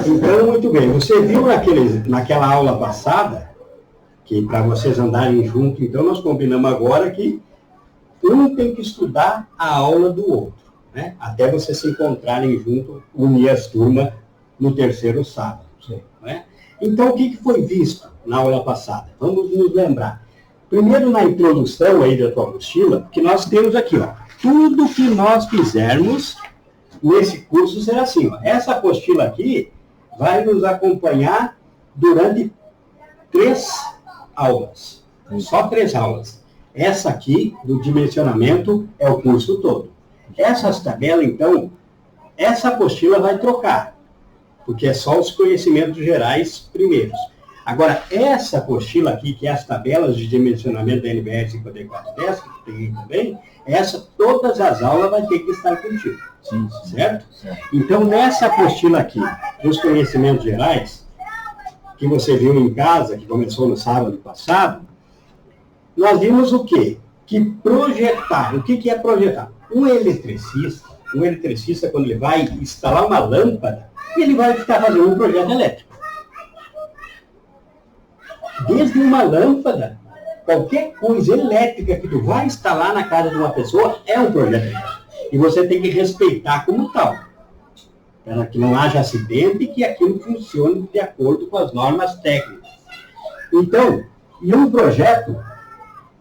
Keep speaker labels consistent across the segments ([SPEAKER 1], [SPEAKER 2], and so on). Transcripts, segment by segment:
[SPEAKER 1] Então, muito bem. Você viu naquela aula passada, que para vocês andarem juntos, então nós combinamos agora que um tem que estudar a aula do outro, né? Até vocês se encontrarem junto, unir as turmas no terceiro sábado. Né? Então, o que foi visto na aula passada? Vamos nos lembrar. Primeiro, na introdução aí da tua mochila, que nós temos aqui, ó, tudo que nós fizermos nesse curso será assim, ó. Essa apostila aqui vai nos acompanhar durante 3 aulas. Só 3 aulas. Essa aqui, do dimensionamento, é o curso todo. Essas tabelas, então, essa apostila vai trocar, porque é só os conhecimentos gerais primeiros. Agora, essa apostila aqui, que é as tabelas de dimensionamento da NBR 5410, que tem também, todas as aulas vai ter que estar contigo. Sim. Certo? Então, nessa apostila aqui, dos conhecimentos gerais, que você viu em casa, que começou no sábado passado, nós vimos o quê? Que projetar. O que é projetar? Um eletricista, quando ele vai instalar uma lâmpada, ele vai ficar fazendo um projeto elétrico. Desde uma lâmpada, qualquer coisa elétrica que tu vai instalar na casa de uma pessoa é um projeto elétrico. E você tem que respeitar como tal, para que não haja acidente e que aquilo funcione de acordo com as normas técnicas. Então, em um projeto,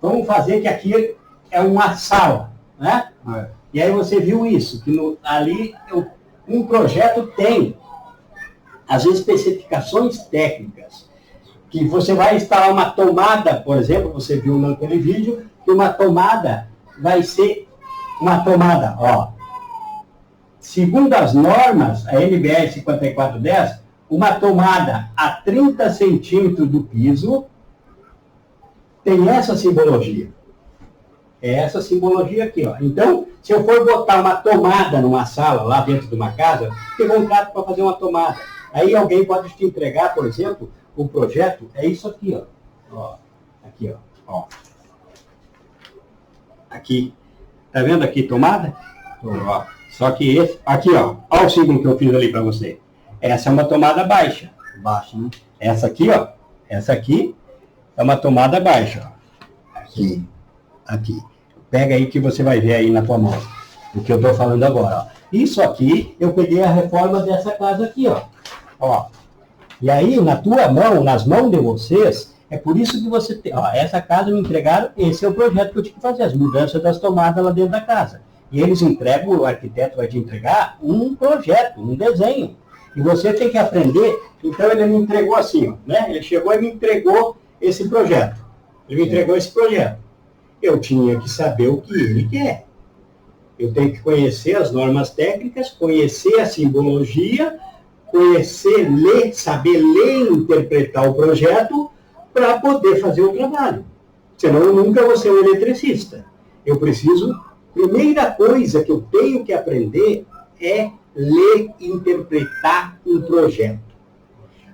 [SPEAKER 1] vamos fazer que aqui é uma sala, né? E aí você viu isso, que ali um projeto tem as especificações técnicas, que você vai instalar uma tomada, por exemplo, você viu naquele vídeo, que uma tomada vai ser uma tomada, ó. Segundo as normas, a NBR 5410, uma tomada a 30 centímetros do piso tem essa simbologia. É essa simbologia aqui, ó. Então, se eu for botar uma tomada numa sala, lá dentro de uma casa, tem contrato para fazer uma tomada. Aí alguém pode te entregar, por exemplo, o projeto, é isso aqui, ó. Aqui, ó. Aqui. Tá vendo aqui, tomada? Ó. Só que esse, aqui, ó. Olha o símbolo que eu fiz ali para você. Essa é uma tomada baixa. Baixa, né? Essa aqui, ó. Essa aqui é uma tomada baixa, ó. Aqui. Pega aí que você vai ver aí na tua mão. O que eu tô falando agora, ó. Isso aqui, eu peguei a reforma dessa casa aqui, ó. E aí, na tua mão, nas mãos de vocês, é por isso que você tem... Ó, essa casa me entregaram, esse é o projeto que eu tinha que fazer, as mudanças das tomadas lá dentro da casa. E eles entregam, o arquiteto vai te entregar um projeto, um desenho. E você tem que aprender. Então, ele me entregou assim, ó, né? Ele chegou e me entregou esse projeto. Ele me entregou esse projeto. Eu tinha que saber o que ele quer. Eu tenho que conhecer as normas técnicas, conhecer a simbologia, conhecer, ler, saber ler e interpretar o projeto para poder fazer o trabalho. Senão eu nunca vou ser um eletricista. Eu preciso, primeira coisa que eu tenho que aprender é ler e interpretar um projeto.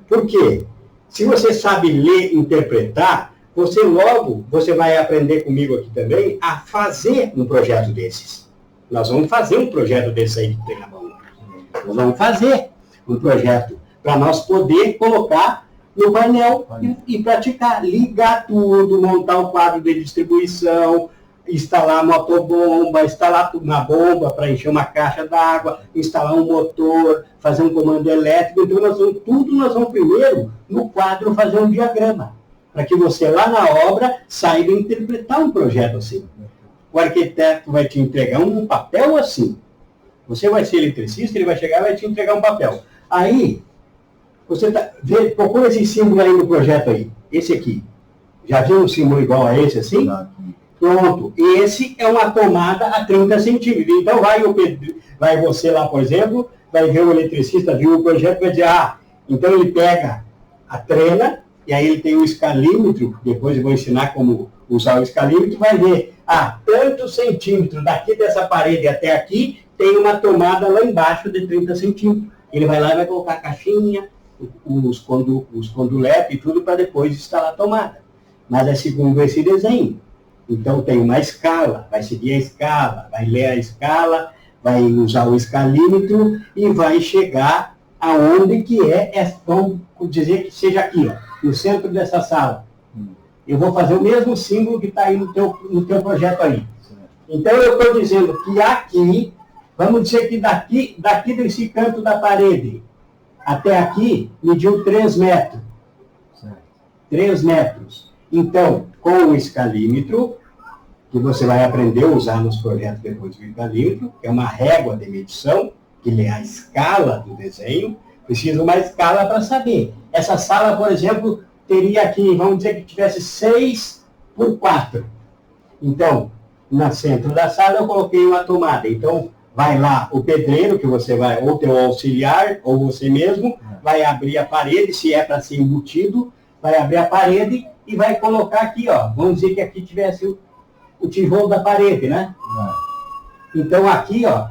[SPEAKER 1] Por quê? Se você sabe ler e interpretar, você vai aprender comigo aqui também a fazer um projeto desses. Nós vamos fazer um projeto desse aí que tem na mão. Nós vamos fazer um projeto para nós poder colocar no painel e praticar, ligar tudo, montar um quadro de distribuição, instalar motobomba, instalar uma bomba para encher uma caixa d'água, instalar um motor, fazer um comando elétrico. Então nós vamos primeiro no quadro fazer um diagrama, para que você lá na obra saiba interpretar um projeto assim. O arquiteto vai te entregar um papel assim. Você vai ser eletricista, ele vai chegar e vai te entregar um papel. Aí, você procura esse símbolo aí no projeto aí. Esse aqui. Já viu um símbolo igual a esse assim? Pronto. Esse é uma tomada a 30 centímetros. Então vai você lá, por exemplo, vai ver o eletricista, viu o projeto, vai dizer, então ele pega a trena, e aí ele tem o escalímetro, depois eu vou ensinar como usar o escalímetro, vai ver, tantos centímetros daqui dessa parede até aqui, tem uma tomada lá embaixo de 30 centímetros. Ele vai lá e vai colocar a caixinha, os conduletes e tudo para depois instalar a tomada. Mas é segundo esse desenho. Então tem uma escala, vai seguir a escala, vai ler a escala, vai usar o escalímetro e vai chegar aonde que vamos dizer que seja aqui, ó, no centro dessa sala. Eu vou fazer o mesmo símbolo que está aí no teu projeto aí. Então, eu estou dizendo que aqui, vamos dizer que daqui desse canto da parede até aqui, mediu 3 metros. 3 metros. Então, com o escalímetro, que você vai aprender a usar nos projetos depois do escalímetro, que é uma régua de medição, que é a escala do desenho, precisa uma escala para saber. Essa sala, por exemplo, teria aqui, vamos dizer que tivesse 6 por 4. Então, no centro da sala eu coloquei uma tomada. Então, vai lá o pedreiro, que você vai, ou teu auxiliar, ou você mesmo, vai abrir a parede, se é para ser embutido, vai abrir a parede e vai colocar aqui, ó. Vamos dizer que aqui tivesse o tijolo da parede, né? Então, aqui, ó,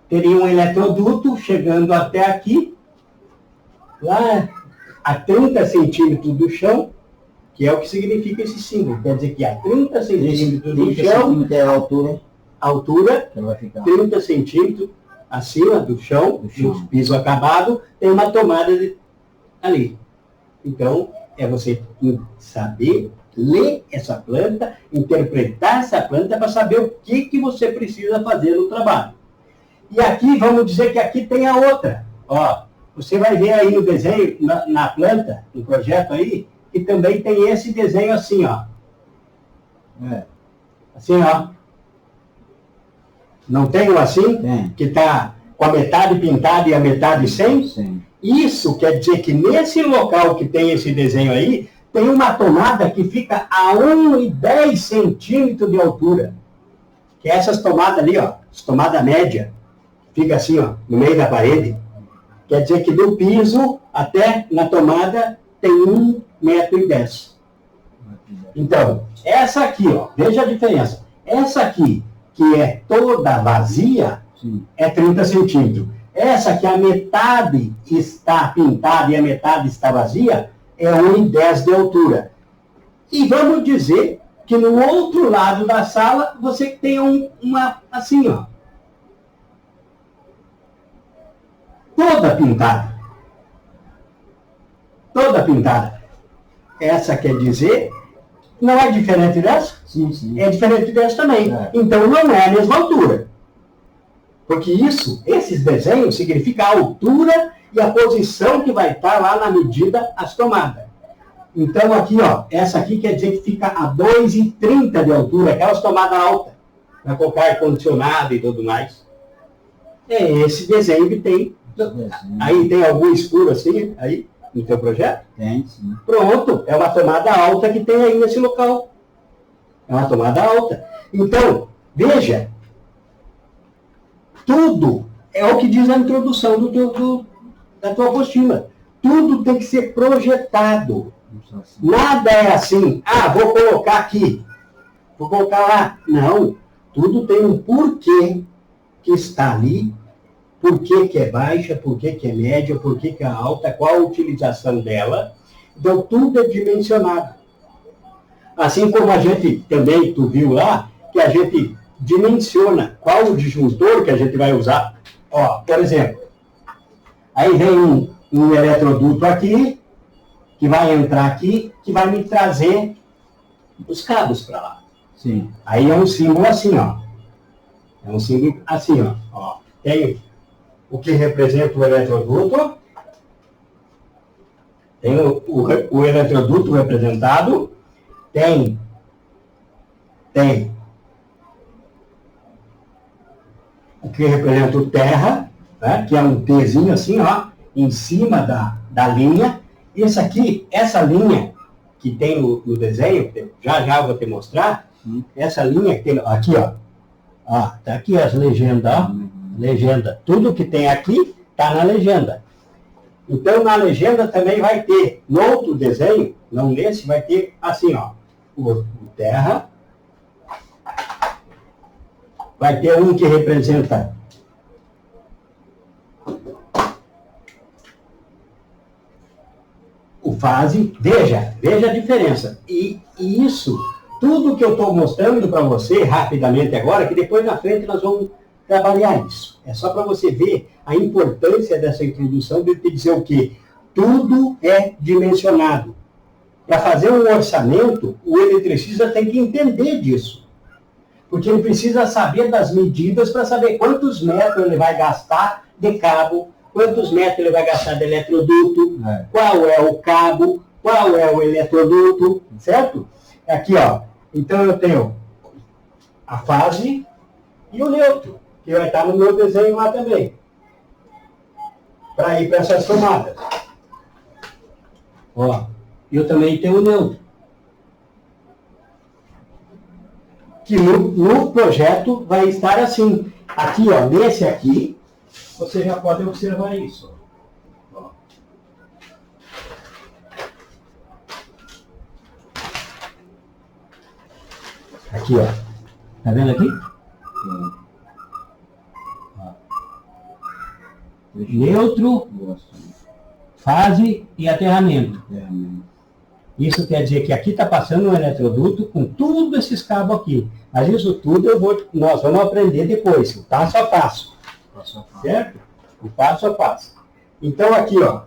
[SPEAKER 1] teria um eletroduto chegando até aqui, lá a 30 centímetros do chão, que é o que significa esse símbolo. Quer dizer que a 30 centímetros do chão,
[SPEAKER 2] é a
[SPEAKER 1] altura,
[SPEAKER 2] vai ficar
[SPEAKER 1] 30 centímetros acima do chão, do piso acabado, tem uma tomada ali. Então, é você saber ler essa planta, interpretar essa planta para saber o que você precisa fazer no trabalho. E aqui, vamos dizer que aqui tem a outra. Ó, você vai ver aí no desenho, na planta, no projeto aí, que também tem esse desenho assim, ó. Assim, ó. Não tem um assim?
[SPEAKER 2] Tem.
[SPEAKER 1] Que está com a metade pintada e a metade sem?
[SPEAKER 2] Sim.
[SPEAKER 1] Isso quer dizer que nesse local que tem esse desenho aí, tem uma tomada que fica a 1,10 centímetros de altura. Que é essas tomadas ali, ó, as tomadas média, fica assim, ó, no meio da parede. Quer dizer que do piso até na tomada tem 1,10 metros. Então, essa aqui, ó, veja a diferença. Essa aqui, que é toda vazia, é 30 centímetros. Essa que a metade está pintada e a metade está vazia, é 1,10 de altura. E vamos dizer que no outro lado da sala, você tem uma, assim, ó. Toda pintada. Toda pintada. Essa quer dizer, não é diferente dessa?
[SPEAKER 2] Sim, sim.
[SPEAKER 1] É diferente dessa também. Então não é a mesma altura. Porque esses desenhos significam a altura e a posição que vai estar lá na medida as tomadas. Então aqui, ó, essa aqui quer dizer que fica a 2,30 de altura, aquelas tomadas altas, para colocar ar-condicionado e tudo mais. É esse desenho que tem. Aí tem algum escuro assim, aí, no teu projeto?
[SPEAKER 2] Tem, sim.
[SPEAKER 1] Pronto, é uma tomada alta que tem aí nesse local. É uma tomada alta. Então, veja, tudo é o que diz a introdução da tua apostila. Tudo tem que ser projetado. Nada é assim, vou colocar aqui, vou colocar lá. Não, tudo tem um porquê que está ali, porquê que é baixa, porquê que é média, porquê que é alta, qual a utilização dela. Então, tudo é dimensionado. Assim como a gente também, tu viu lá, que a gente dimensiona qual o disjuntor que a gente vai usar. Ó, por exemplo, aí vem um eletroduto aqui, que vai entrar aqui, que vai me trazer os cabos para lá.
[SPEAKER 2] Sim.
[SPEAKER 1] Aí é um símbolo assim, ó. É um símbolo assim, ó. Tem o que representa o eletroduto. Tem o eletroduto representado. Tem o que representa o terra, né, que é um Tzinho assim, ó, em cima da linha. E essa linha que tem no desenho, já eu vou te mostrar, essa linha que tem aqui, ó. Tá aqui as legendas, ó. Legenda. Tudo que tem aqui tá na legenda. Então, na legenda também vai ter, no outro desenho, não nesse, vai ter assim, ó, o terra. Vai ter um que representa o fase. Veja a diferença. E isso, tudo que eu estou mostrando para você rapidamente agora, que depois na frente nós vamos trabalhar isso. É só para você ver a importância dessa introdução de dizer o quê? Tudo é dimensionado. Para fazer um orçamento, o eletricista tem que entender disso. Porque ele precisa saber das medidas para saber quantos metros ele vai gastar de cabo, quantos metros ele vai gastar de eletroduto, qual é o cabo, qual é o eletroduto, certo? Aqui, ó. Então eu tenho a fase e o neutro, que vai estar no meu desenho lá também. Para ir para essas tomadas. Ó, eu também tenho o neutro. Que no projeto vai estar assim. Aqui, ó, nesse aqui, você já pode observar isso. Ó. Aqui, ó. Tá vendo aqui? Neutro, fase e aterramento. Isso quer dizer que aqui está passando um eletroduto com todos esses cabos aqui. Mas isso tudo nós vamos aprender depois, o passo a passo. Certo? O passo a passo. Então aqui, ó,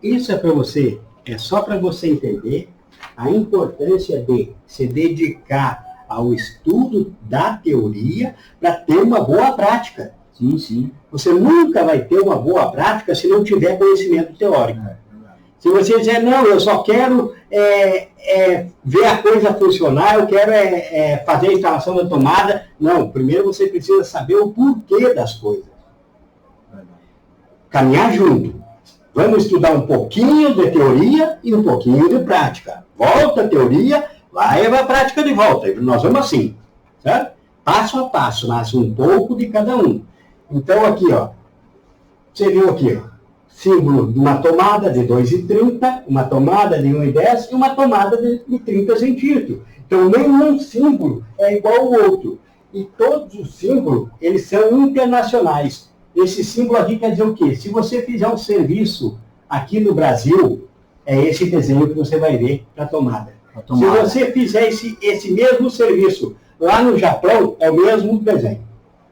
[SPEAKER 1] isso é para você, é só para você entender a importância de se dedicar ao estudo da teoria para ter uma boa prática.
[SPEAKER 2] Sim, sim.
[SPEAKER 1] Você nunca vai ter uma boa prática se não tiver conhecimento teórico. Se você dizer, não, eu só quero ver a coisa funcionar, eu quero fazer a instalação da tomada. Não, primeiro você precisa saber o porquê das coisas. Caminhar junto. Vamos estudar um pouquinho de teoria e um pouquinho de prática. Volta a teoria, vai a prática de volta. Nós vamos assim, certo? Passo a passo, mas um pouco de cada um. Então aqui, ó, você viu aqui, ó, símbolo de uma tomada de 2,30, uma tomada de 1,10 e uma tomada de 30 centímetros. Então nenhum símbolo é igual ao outro. E todos os símbolos, eles são internacionais. Esse símbolo aqui quer dizer o quê? Se você fizer um serviço aqui no Brasil, é esse desenho que você vai ver para a tomada. Se você fizer esse mesmo serviço lá no Japão, é o mesmo desenho.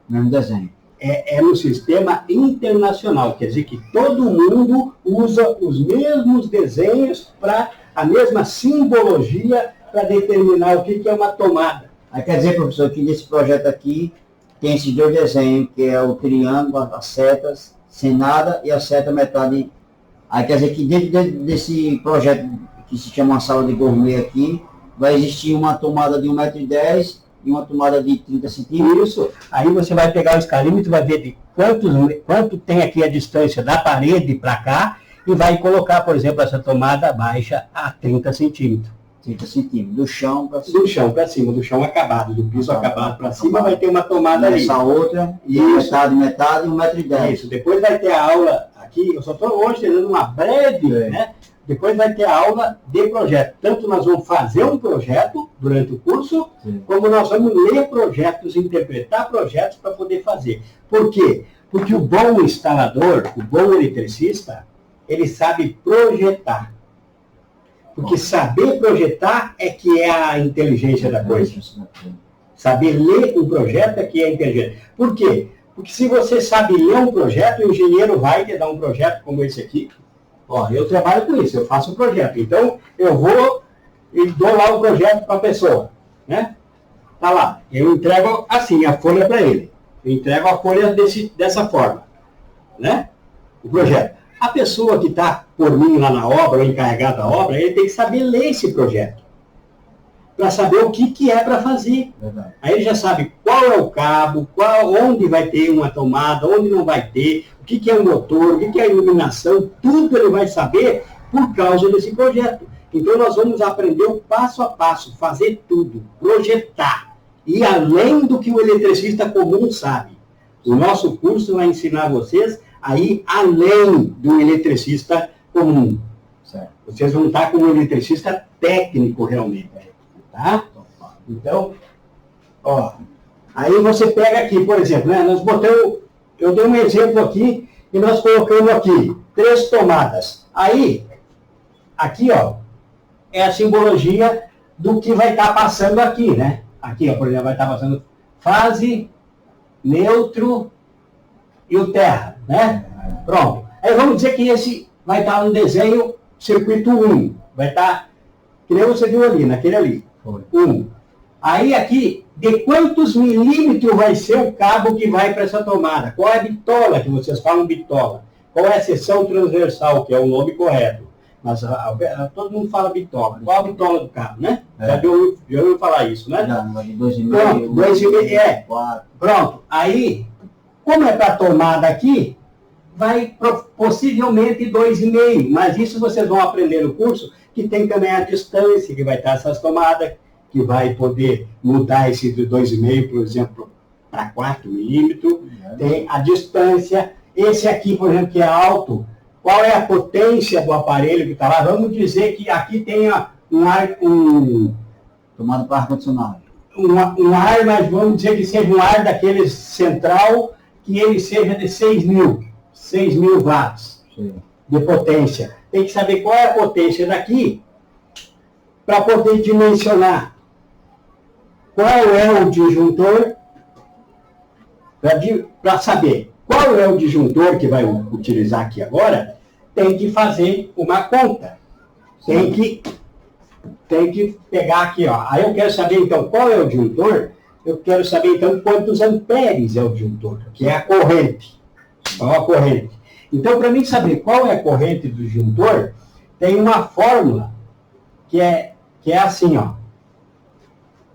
[SPEAKER 2] Mesmo desenho.
[SPEAKER 1] É no sistema internacional, quer dizer que todo mundo usa os mesmos desenhos para a mesma simbologia para determinar o que é uma tomada.
[SPEAKER 2] Aí quer dizer, professor, que nesse projeto aqui tem esses dois desenhos, que é o triângulo, as setas, sem nada, e a seta metade. Aí quer dizer que dentro desse projeto, que se chama uma sala de gourmet aqui, vai existir uma tomada de 1,10 m e uma tomada de 30 centímetros.
[SPEAKER 1] Isso. Aí você vai pegar o escalímetro, vai ver de quanto tem aqui a distância da parede para cá, e vai colocar, por exemplo, essa tomada baixa a 30 centímetros.
[SPEAKER 2] 30 centímetros, do chão para cima.
[SPEAKER 1] Do chão para cima, do chão acabado, do piso acabado para cima, vai ter uma tomada ali.
[SPEAKER 2] Essa outra, e metade, 1,10 m.
[SPEAKER 1] Isso, depois vai ter a aula aqui, eu só estou hoje dando uma breve, né? Depois vai ter a aula de projeto. Tanto nós vamos fazer um projeto durante o curso, como nós vamos ler projetos, interpretar projetos para poder fazer. Por quê? Porque o bom instalador, o bom eletricista, ele sabe projetar. Porque saber projetar é que é a inteligência da coisa. Saber ler um projeto é que é inteligente. Por quê? Porque se você sabe ler um projeto, o engenheiro vai te dar um projeto como esse aqui. Ó, eu trabalho com isso, eu faço um projeto. Então, eu vou e dou lá o projeto para a pessoa, né? Tá lá. Eu entrego assim, a folha para ele. Eu entrego a folha dessa forma, né? O projeto. A pessoa que está por mim lá na obra, o encarregado da obra, ele tem que saber ler esse projeto. Para saber o que é para fazer.
[SPEAKER 2] Verdade.
[SPEAKER 1] Aí ele já sabe qual é o cabo, onde vai ter uma tomada, onde não vai ter, o que é o motor, o que é a iluminação, tudo ele vai saber por causa desse projeto. Então nós vamos aprender o passo a passo, fazer tudo, projetar, e além do que o eletricista comum sabe. O nosso curso vai ensinar vocês a ir além do eletricista comum.
[SPEAKER 2] Certo.
[SPEAKER 1] Vocês vão estar com um eletricista técnico realmente. Tá? Então, ó, aí você pega aqui, por exemplo, né, nós botamos, eu dei um exemplo aqui, e nós colocamos aqui 3 tomadas. Aí, aqui, ó, é a simbologia do que vai estar passando aqui, né? Aqui, ó, por exemplo, vai estar passando fase, neutro e o terra, né? Pronto. Aí vamos dizer que esse vai estar no desenho circuito 1. Vai estar, que nem você viu ali, naquele ali. 1. Aí aqui, de quantos milímetros vai ser o cabo que vai para essa tomada? Qual é a bitola, que vocês falam bitola? Qual é a seção transversal, que é o nome correto? Mas todo mundo fala bitola. Qual a bitola do cabo, né? Já ouviu falar isso, né?
[SPEAKER 2] Já, 2,5.
[SPEAKER 1] Pronto, 2,5, 4. Pronto. Aí, como é para a tomada aqui, vai possivelmente 2,5. Mas isso vocês vão aprender no curso, que tem também a distância, que vai estar essas tomadas, que vai poder mudar esse de 2,5, por exemplo, para 4 milímetros. Tem a distância. Esse aqui, por exemplo, que é alto, qual é a potência do aparelho que está lá? Vamos dizer que aqui tenha
[SPEAKER 2] tomada para ar-condicionado.
[SPEAKER 1] Um ar, mas vamos dizer que seja um ar daqueles central, que ele seja de 6.000 watts de potência. Tem que saber qual é a potência daqui para poder dimensionar qual é o disjuntor, para saber qual é o disjuntor que vai utilizar aqui agora, tem que fazer uma conta. Tem que pegar aqui, ó. Aí eu quero saber, então, qual é o disjuntor. Eu quero saber, então, quantos amperes é o disjuntor, que é a corrente. Qual a corrente? Então, para mim saber qual é a corrente do disjuntor, tem uma fórmula que é assim, ó.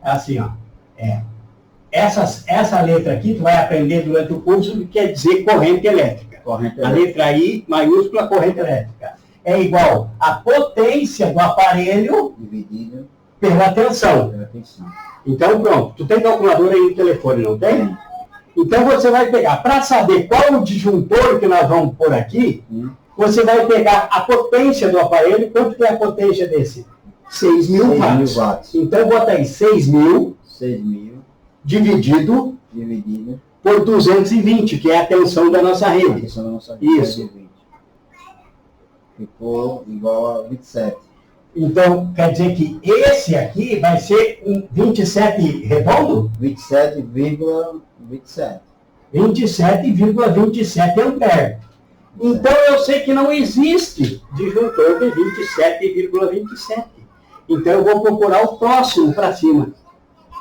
[SPEAKER 1] É assim, ó. Essa letra aqui, tu vai aprender durante o curso, que quer dizer corrente elétrica. A letra I, maiúscula, corrente elétrica. É igual a potência do aparelho
[SPEAKER 2] dividido
[SPEAKER 1] pela tensão. Então, pronto. Tu tem calculadora aí no telefone, não tem? Então, você vai pegar, para saber qual o disjuntor que nós vamos pôr aqui, você vai pegar a potência do aparelho. Quanto que é a potência desse? 6.000 watts. Então, bota aí 6.000 dividido por 220, que é a tensão da nossa rede. Isso.
[SPEAKER 2] Ficou igual a 27.
[SPEAKER 1] Então, quer dizer que esse aqui vai ser um 27 redondo?
[SPEAKER 2] 27,27.
[SPEAKER 1] 27,27 amperes. Então, eu sei que não existe disjuntor de 27,27. Então, eu vou procurar o próximo para cima.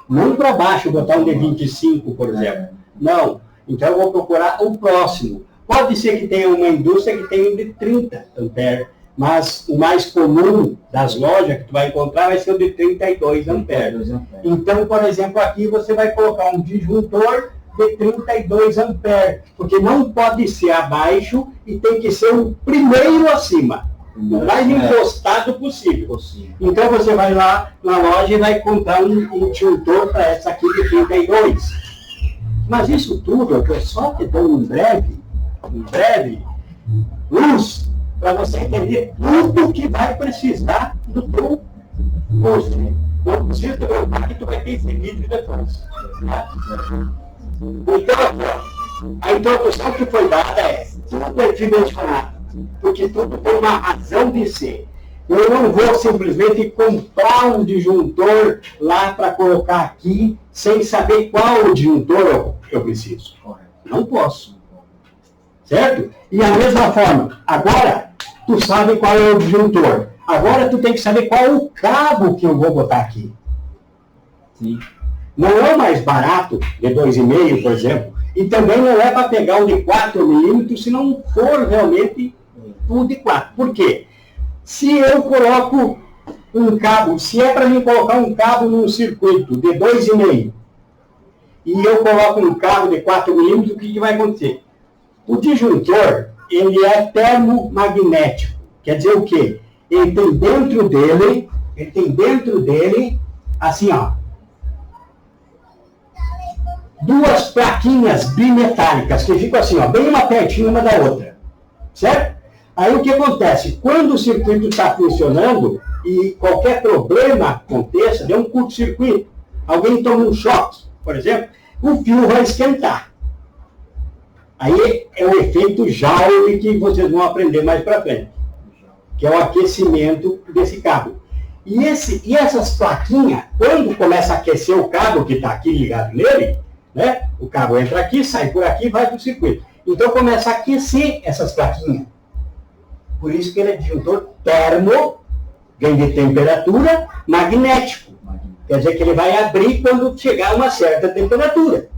[SPEAKER 1] Não para baixo, botar um de 25, por exemplo. Não. Então, eu vou procurar o próximo. Pode ser que tenha uma indústria que tenha um de 30 amperes, mas o mais comum das lojas que tu vai encontrar vai ser o de 32 amperes. Então, por exemplo, aqui você vai colocar um disjuntor de 32 amperes, porque não pode ser abaixo e tem que ser o primeiro acima. O mais encostado possível. Então você vai lá na loja e vai comprar um disjuntor para essa aqui de 32. Mas isso tudo eu só te dou em breve, luz, para você entender tudo que vai precisar do teu curso. Não precisa perguntar que tu vai ter esse vídeo depois. Então, a introdução que foi dada é tudo é dimensionado. Porque tudo tem uma razão de ser. Eu não vou simplesmente comprar um disjuntor lá para colocar aqui sem saber qual o disjuntor eu preciso. Não posso. Certo? E a mesma forma, agora tu sabe qual é o disjuntor. Agora tu tem que saber qual é o cabo que eu vou botar aqui.
[SPEAKER 2] Sim.
[SPEAKER 1] Não é o mais barato, de 2,5, por exemplo, e também não é para pegar um de 4 milímetros se não for realmente um de 4. Por quê? Se eu coloco um cabo, se é para mim colocar um cabo num circuito de 2,5 e eu coloco um cabo de 4 milímetros, o que vai acontecer? O disjuntor, ele é termomagnético. Quer dizer o quê? Ele tem dentro dele, assim, ó, duas plaquinhas bimetálicas que ficam assim, ó, bem uma pertinho uma da outra. Certo? Aí o que acontece? Quando o circuito está funcionando e qualquer problema aconteça, dê um curto-circuito, alguém toma um choque, por exemplo, o fio vai esquentar. Aí é o efeito Joule que vocês vão aprender mais para frente, que é o aquecimento desse cabo. E essas plaquinhas, quando começa a aquecer o cabo que está aqui ligado nele, né? O cabo entra aqui, sai por aqui, vai para o circuito. Então começa a aquecer essas plaquinhas. Por isso que ele é disjuntor termo, vem de temperatura, magnético. Quer dizer que ele vai abrir quando chegar a uma certa temperatura.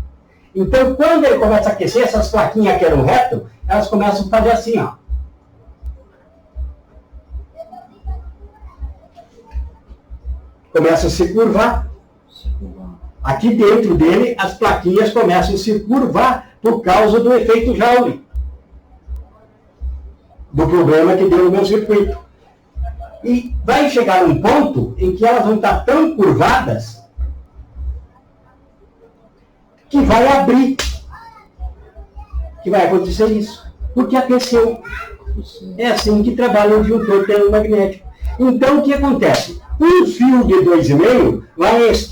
[SPEAKER 1] Então, quando ele começa a aquecer, essas plaquinhas que eram retas, elas começam a fazer assim, ó. Começam a se curvar. Aqui dentro dele, as plaquinhas começam a se curvar por causa do efeito Joule. Do problema que deu no meu circuito. E vai chegar um ponto em que elas vão estar tão curvadas que vai abrir. Que vai acontecer isso. Porque aqueceu. É assim que trabalha o disjuntor termomagnético. Então, o que acontece? Um fio de 2,5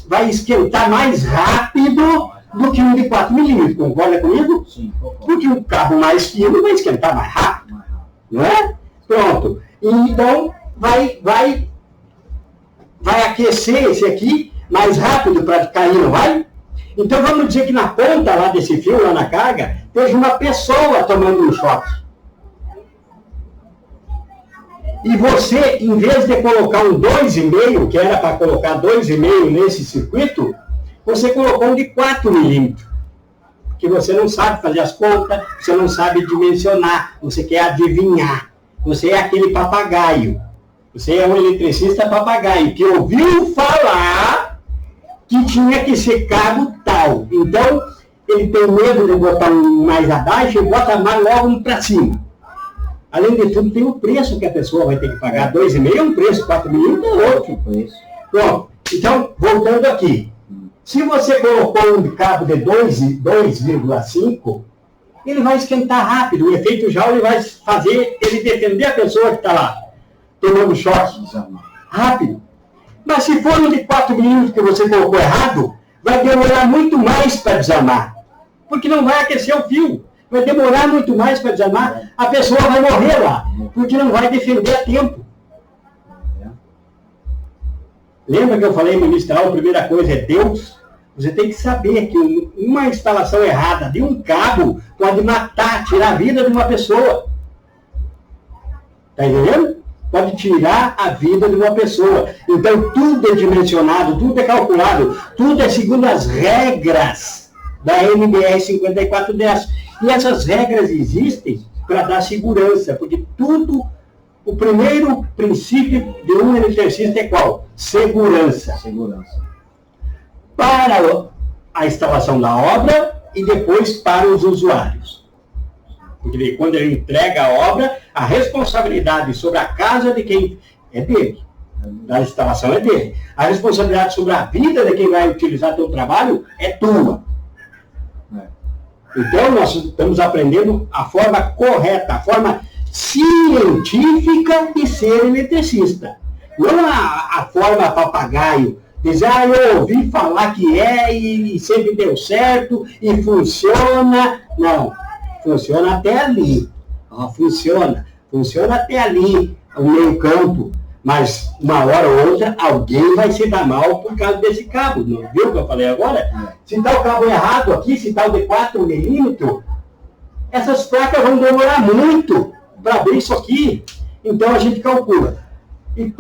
[SPEAKER 1] vai esquentar mais rápido do que um de 4 milímetros. Concorda comigo?
[SPEAKER 2] Sim, concordo.
[SPEAKER 1] Porque um cabo mais fino vai esquentar mais rápido. Não é? Pronto. Então, vai aquecer esse aqui mais rápido para cair, não vai? Então, vamos dizer que na ponta lá desse fio, lá na carga, teve uma pessoa tomando um choque. E você, em vez de colocar um 2,5, que era para colocar 2,5 nesse circuito, você colocou um de 4 milímetros. Porque você não sabe fazer as contas, você não sabe dimensionar, você quer adivinhar. Você é aquele papagaio. Você é um eletricista papagaio, que ouviu falar que tinha que ser cabo tal. Então, ele tem medo de botar um mais abaixo e bota mais logo um para cima. Além de tudo, tem o preço que a pessoa vai ter que pagar. 2,5 é um preço, 4 milímetros é outro preço. Pronto. Então, voltando aqui. Se você colocou um cabo de 2,5, ele vai esquentar rápido. O efeito Joule vai fazer ele defender a pessoa que está lá, tomando choque. Rápido. Mas se for um de 4 milímetros que você colocou errado, vai demorar muito mais para desarmar. Porque não vai aquecer o fio. Vai demorar muito mais para desarmar, a pessoa vai morrer lá, porque não vai defender a tempo. Lembra que eu falei no inicial, a primeira coisa é Deus? Você tem que saber que uma instalação errada de um cabo pode matar, tirar a vida de uma pessoa. Está entendendo? Pode tirar a vida de uma pessoa. Então tudo é dimensionado, tudo é calculado, tudo é segundo as regras da NBR 5410. E essas regras existem para dar segurança, porque tudo, o primeiro princípio de um eletricista é qual? Segurança.
[SPEAKER 2] Segurança.
[SPEAKER 1] Para a instalação da obra e depois para os usuários. Porque quando ele entrega a obra, a responsabilidade sobre a casa de quem é dele. A instalação é dele. A responsabilidade sobre a vida de quem vai utilizar teu trabalho é tua. Então, nós estamos aprendendo a forma correta, a forma científica de ser eletricista. Não a forma papagaio, dizer, eu ouvi falar que é e sempre deu certo e funciona. Não, funciona até ali. Funciona até ali, o meio campo. Mas uma hora ou outra, alguém vai se dar mal por causa desse cabo. Não viu o que eu falei agora? Se está o cabo errado aqui, se está o de 4 milímetros, essas placas vão demorar muito para abrir isso aqui. Então a gente calcula. E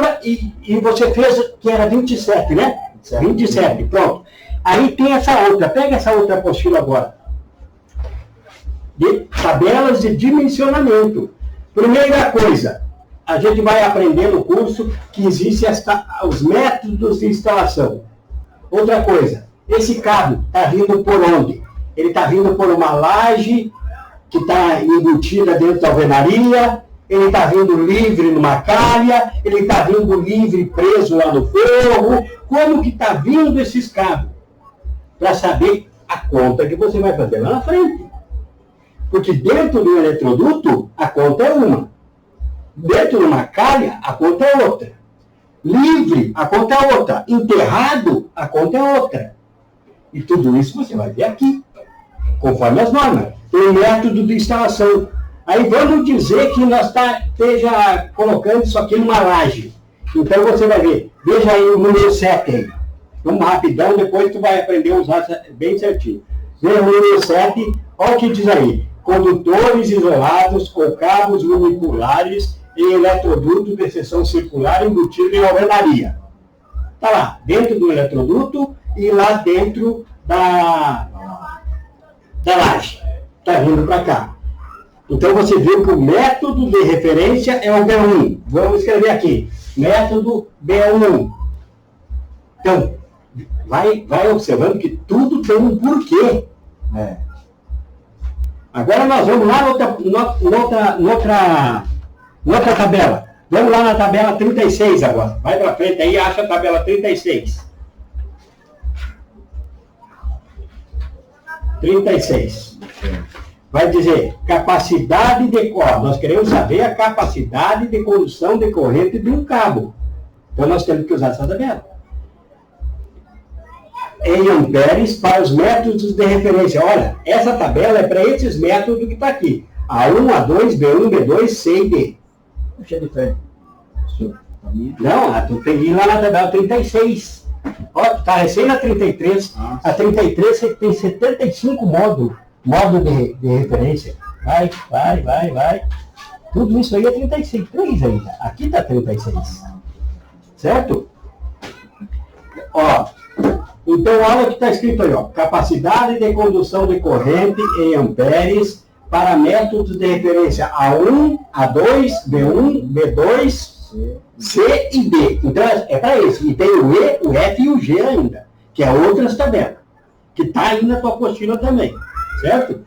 [SPEAKER 1] você fez que era 27, né? 27, pronto. Aí tem essa outra. Pega essa outra apostila agora. De tabelas de dimensionamento. Primeira coisa. A gente vai aprender no curso que existem os métodos de instalação. Outra coisa, esse cabo está vindo por onde? Ele está vindo por uma laje que está embutida dentro da alvenaria, ele está vindo livre numa calha, ele está vindo livre preso lá no forro. Como que está vindo esses cabos? Para saber a conta que você vai fazer lá na frente. Porque dentro do eletroduto, a conta é uma. Dentro de uma calha, a conta é outra. Livre, a conta é outra. Enterrado, a conta é outra. E tudo isso você vai ver aqui, conforme as normas. Tem um método de instalação. Aí vamos dizer que nós esteja colocando isso aqui numa laje. Então você vai ver. Veja aí o número 7 aí. Vamos rapidão, depois tu vai aprender a usar bem certinho. 017, olha o que diz aí. Condutores isolados ou cabos uniculares em eletroduto de seção circular embutido em alvenaria. Está lá, dentro do eletroduto e lá dentro da laje. Está vindo para cá. Então você viu que o método de referência é o B1. Vamos escrever aqui. Método B1. Então, vai observando que tudo tem um porquê. Agora nós vamos lá noutra tabela. Vamos lá na tabela 36 agora. Vai para frente aí e acha a tabela 36. 36. Vai dizer capacidade de corrente. Nós queremos saber a capacidade de condução de corrente de um cabo. Então nós temos que usar essa tabela. Em amperes para os métodos de referência. Olha, essa tabela é para esses métodos que está aqui. A1, A2, B1, B2, C e D.
[SPEAKER 2] Puxa de frente.
[SPEAKER 1] Não, tu tem que ir lá na tabela 36. Ó, tu está recém na 33. A 33 você tem 75 módulos de referência. Vai. Tudo isso aí é 36 ainda. Aqui está 36. Certo? Ó, então olha o que está escrito aí, ó. Capacidade de condução de corrente em amperes para métodos de referência A1, A2, B1, B2, C e D. Então é para esse. E tem o E, o F e o G ainda, que é outras tabelas, que está aí na tua apostila também. Certo?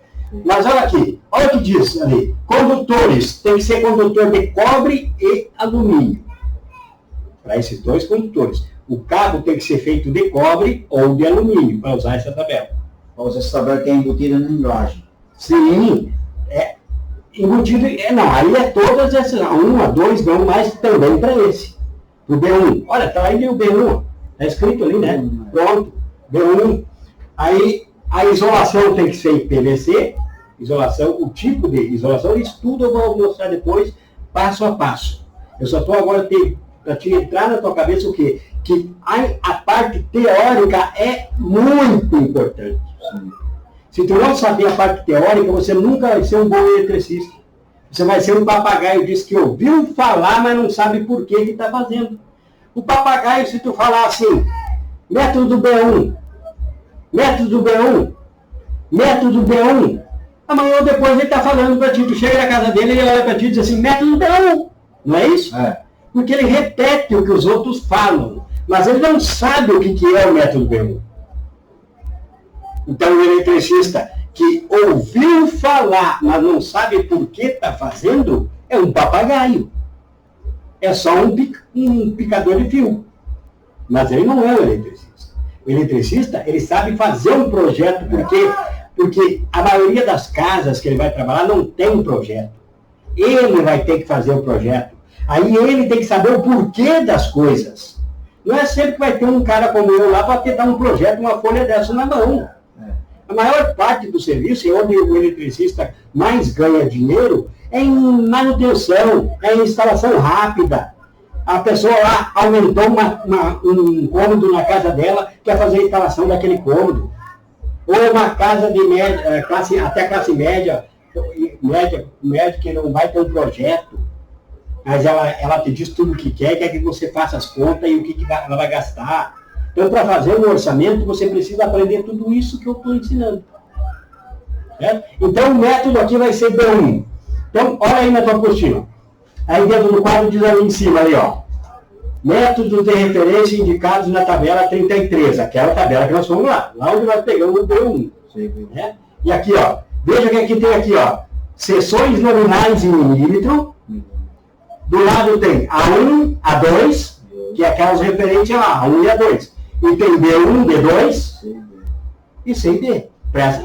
[SPEAKER 1] Mas olha aqui, olha o que diz ali. Condutores, tem que ser condutor de cobre e alumínio. Para esses dois condutores. O cabo tem que ser feito de cobre ou de alumínio, para usar essa tabela.
[SPEAKER 2] Para usar essa tabela que é embutida na linguagem.
[SPEAKER 1] Sim, é embutido. Não, aí é todas essas. A1, A2, B1, mas também para esse. O B1. Olha, tá aí o B1. Está escrito ali, né? Pronto. B1. Aí a isolação tem que ser em PVC. Isolação, o tipo de isolação, isso tudo eu vou mostrar depois, passo a passo. Eu só estou agora para te entrar na tua cabeça o quê? Que a parte teórica é muito importante. Se tu não saber a parte teórica, você nunca vai ser um bom eletricista. Você vai ser um papagaio, diz que ouviu falar, mas não sabe por que está fazendo. O papagaio, se tu falar assim, método B1, método B1, método B1, amanhã ou depois ele está falando para ti, tu chega na casa dele, ele olha para ti e diz assim, método B1, não é isso? Porque ele repete o que os outros falam, mas ele não sabe o que é o método B1. Então o eletricista que ouviu falar, mas não sabe por que está fazendo, é um papagaio. É só um picador de fio. Mas ele não é o eletricista. O eletricista, ele sabe fazer um projeto, porque a maioria das casas que ele vai trabalhar não tem um projeto. Ele vai ter que fazer o projeto. Aí ele tem que saber o porquê das coisas. Não é sempre que vai ter um cara como eu lá para te dar um projeto, uma folha dessa na mão. A maior parte do serviço, e onde o eletricista mais ganha dinheiro, é em manutenção, é em instalação rápida. A pessoa lá aumentou um cômodo na casa dela, quer fazer a instalação daquele cômodo. Ou uma casa de média, até classe média que não vai ter um projeto, mas ela te diz tudo o que quer que você faça as contas e o que ela vai gastar. Então, para fazer um orçamento, você precisa aprender tudo isso que eu estou ensinando. Certo? Então, o método aqui vai ser B1. Então, olha aí na tua apostila. Aí dentro do quadro diz ali em cima, ali, ó. Métodos de referência indicados na tabela 33. Aquela tabela que nós fomos lá. Lá onde nós pegamos o B1. Né? E aqui, ó. Veja que aqui tem aqui, ó. Seções nominais em milímetro. Do lado tem A1, A2, que é aquelas referentes lá, A1 e A2. E tem B1, B2 e C e D.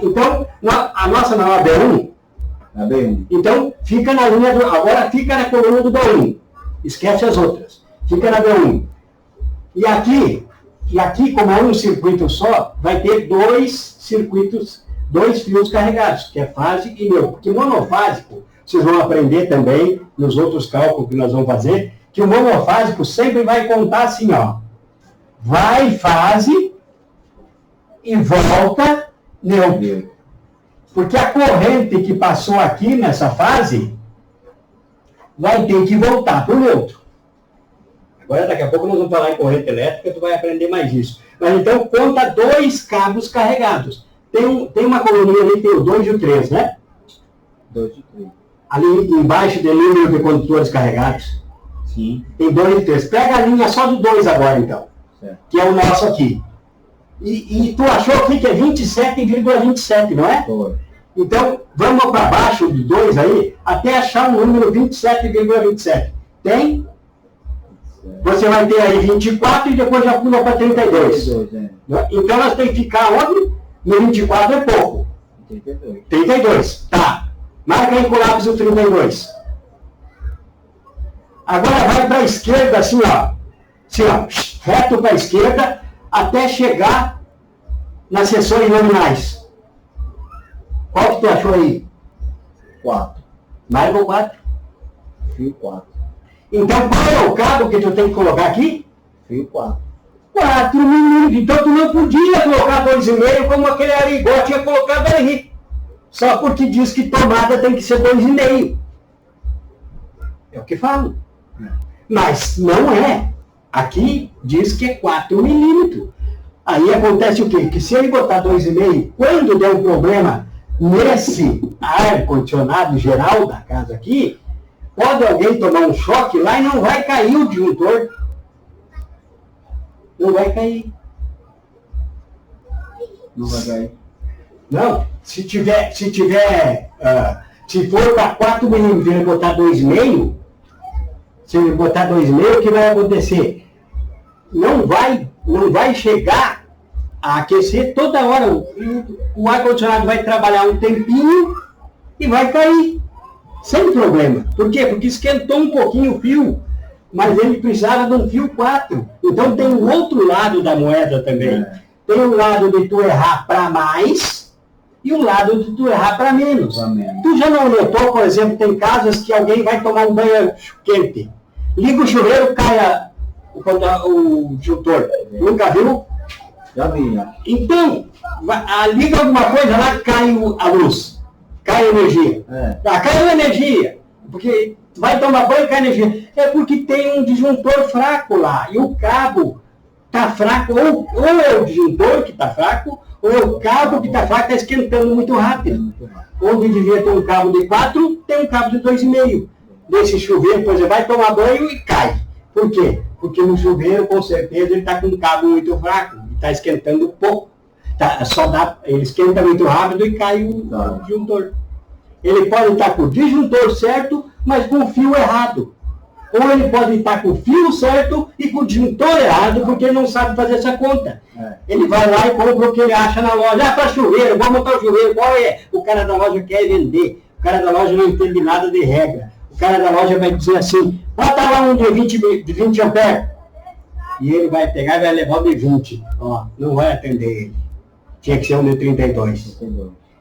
[SPEAKER 1] Então, a nossa não é B1?
[SPEAKER 2] É B1.
[SPEAKER 1] Então, fica na linha do... Agora fica na coluna do B1. Esquece as outras. Fica na B1. E aqui, como é um circuito só, vai ter dois circuitos, dois fios carregados, que é fase e neutro. Porque monofásico, vocês vão aprender também, nos outros cálculos que nós vamos fazer, que o monofásico sempre vai contar assim, ó. Vai fase e volta Neutro. Porque a corrente que passou aqui nessa fase vai ter que voltar para o neutro. Agora, daqui a pouco nós vamos falar em corrente elétrica, tu vai aprender mais isso. Mas então, conta 2 cabos carregados. Tem uma coluninha ali, tem o 2 e o 3, né?
[SPEAKER 2] 2 e 3.
[SPEAKER 1] Ali embaixo tem número de condutores carregados.
[SPEAKER 2] Sim.
[SPEAKER 1] Tem 2 e 3. Pega a linha só do 2 agora, então. Certo. Que é o nosso aqui. E tu achou aqui que é 27,27, não é?
[SPEAKER 2] Foi.
[SPEAKER 1] Então, vamos para baixo do 2 aí, até achar o número 27,27. Tem? Você vai ter aí 24 e depois já pula para 32. 32 Então nós temos que ficar onde? No 24 é pouco. 32. 32, tá. Marca aí com o lápis o 32. Agora vai para a esquerda, assim, ó. Assim, ó. Reto para a esquerda, até chegar nas seções nominais. Qual que tu achou aí?
[SPEAKER 2] 4.
[SPEAKER 1] Marca o 4.
[SPEAKER 2] Fio 4.
[SPEAKER 1] Então, qual é o cabo que tu tem que colocar aqui?
[SPEAKER 2] Fio 4.
[SPEAKER 1] 4 minutos. Então, tu não podia colocar 2,5 como aquele Arigó tinha colocado aí. Só porque diz que tomada tem que ser 2,5. É o que falo. Mas não é. Aqui diz que é 4 milímetros. Aí acontece o quê? Que se ele botar 2,5, quando der um problema nesse ar-condicionado geral da casa aqui, pode alguém tomar um choque lá e não vai cair o disjuntor. Não vai cair.
[SPEAKER 2] Não vai cair.
[SPEAKER 1] Não, se for para 4 milímetros e ele botar 2,5, se ele botar 2,5, o que vai acontecer? Não vai chegar a aquecer toda hora. O ar-condicionado vai trabalhar um tempinho e vai cair. Sem problema. Por quê? Porque esquentou um pouquinho o fio, mas ele precisava de um fio 4. Então tem o outro lado da moeda também. Tem o lado de tu errar para mais e o lado de tu errar para menos. Tu já não notou, por exemplo, tem casos que alguém vai tomar um banho quente. Liga o chuveiro, cai o disjuntor. Nunca viu?
[SPEAKER 2] Já vi, já.
[SPEAKER 1] Então, liga alguma coisa lá, cai a luz. Cai a energia. Cai a energia. Porque vai tomar banho e cai a energia. É porque tem um disjuntor fraco lá. E o cabo está fraco. Ou é o disjuntor que está fraco, ou é o cabo que está fraco, está esquentando muito rápido. Onde devia ter um cabo de 4, tem um cabo de 2,5. Desse chuveiro, por exemplo, vai tomar banho e cai. Por quê? Porque no chuveiro, com certeza, ele está com um cabo muito fraco. Está esquentando pouco. Ele esquenta muito rápido e cai o disjuntor. Ele pode estar com o disjuntor certo, mas com o fio errado. Ou ele pode estar com o fio certo e com o disjuntor errado, porque ele não sabe fazer essa conta. Ele vai lá e compra o que ele acha na loja. Para chuveiro, vamos montar o chuveiro. Qual é? O cara da loja quer vender. O cara da loja não entende nada de regra. O cara da loja vai dizer assim, bota lá um de 20 amperes. E ele vai pegar e vai levar o de 20. Ó, não vai atender ele. Tinha que ser um de 32.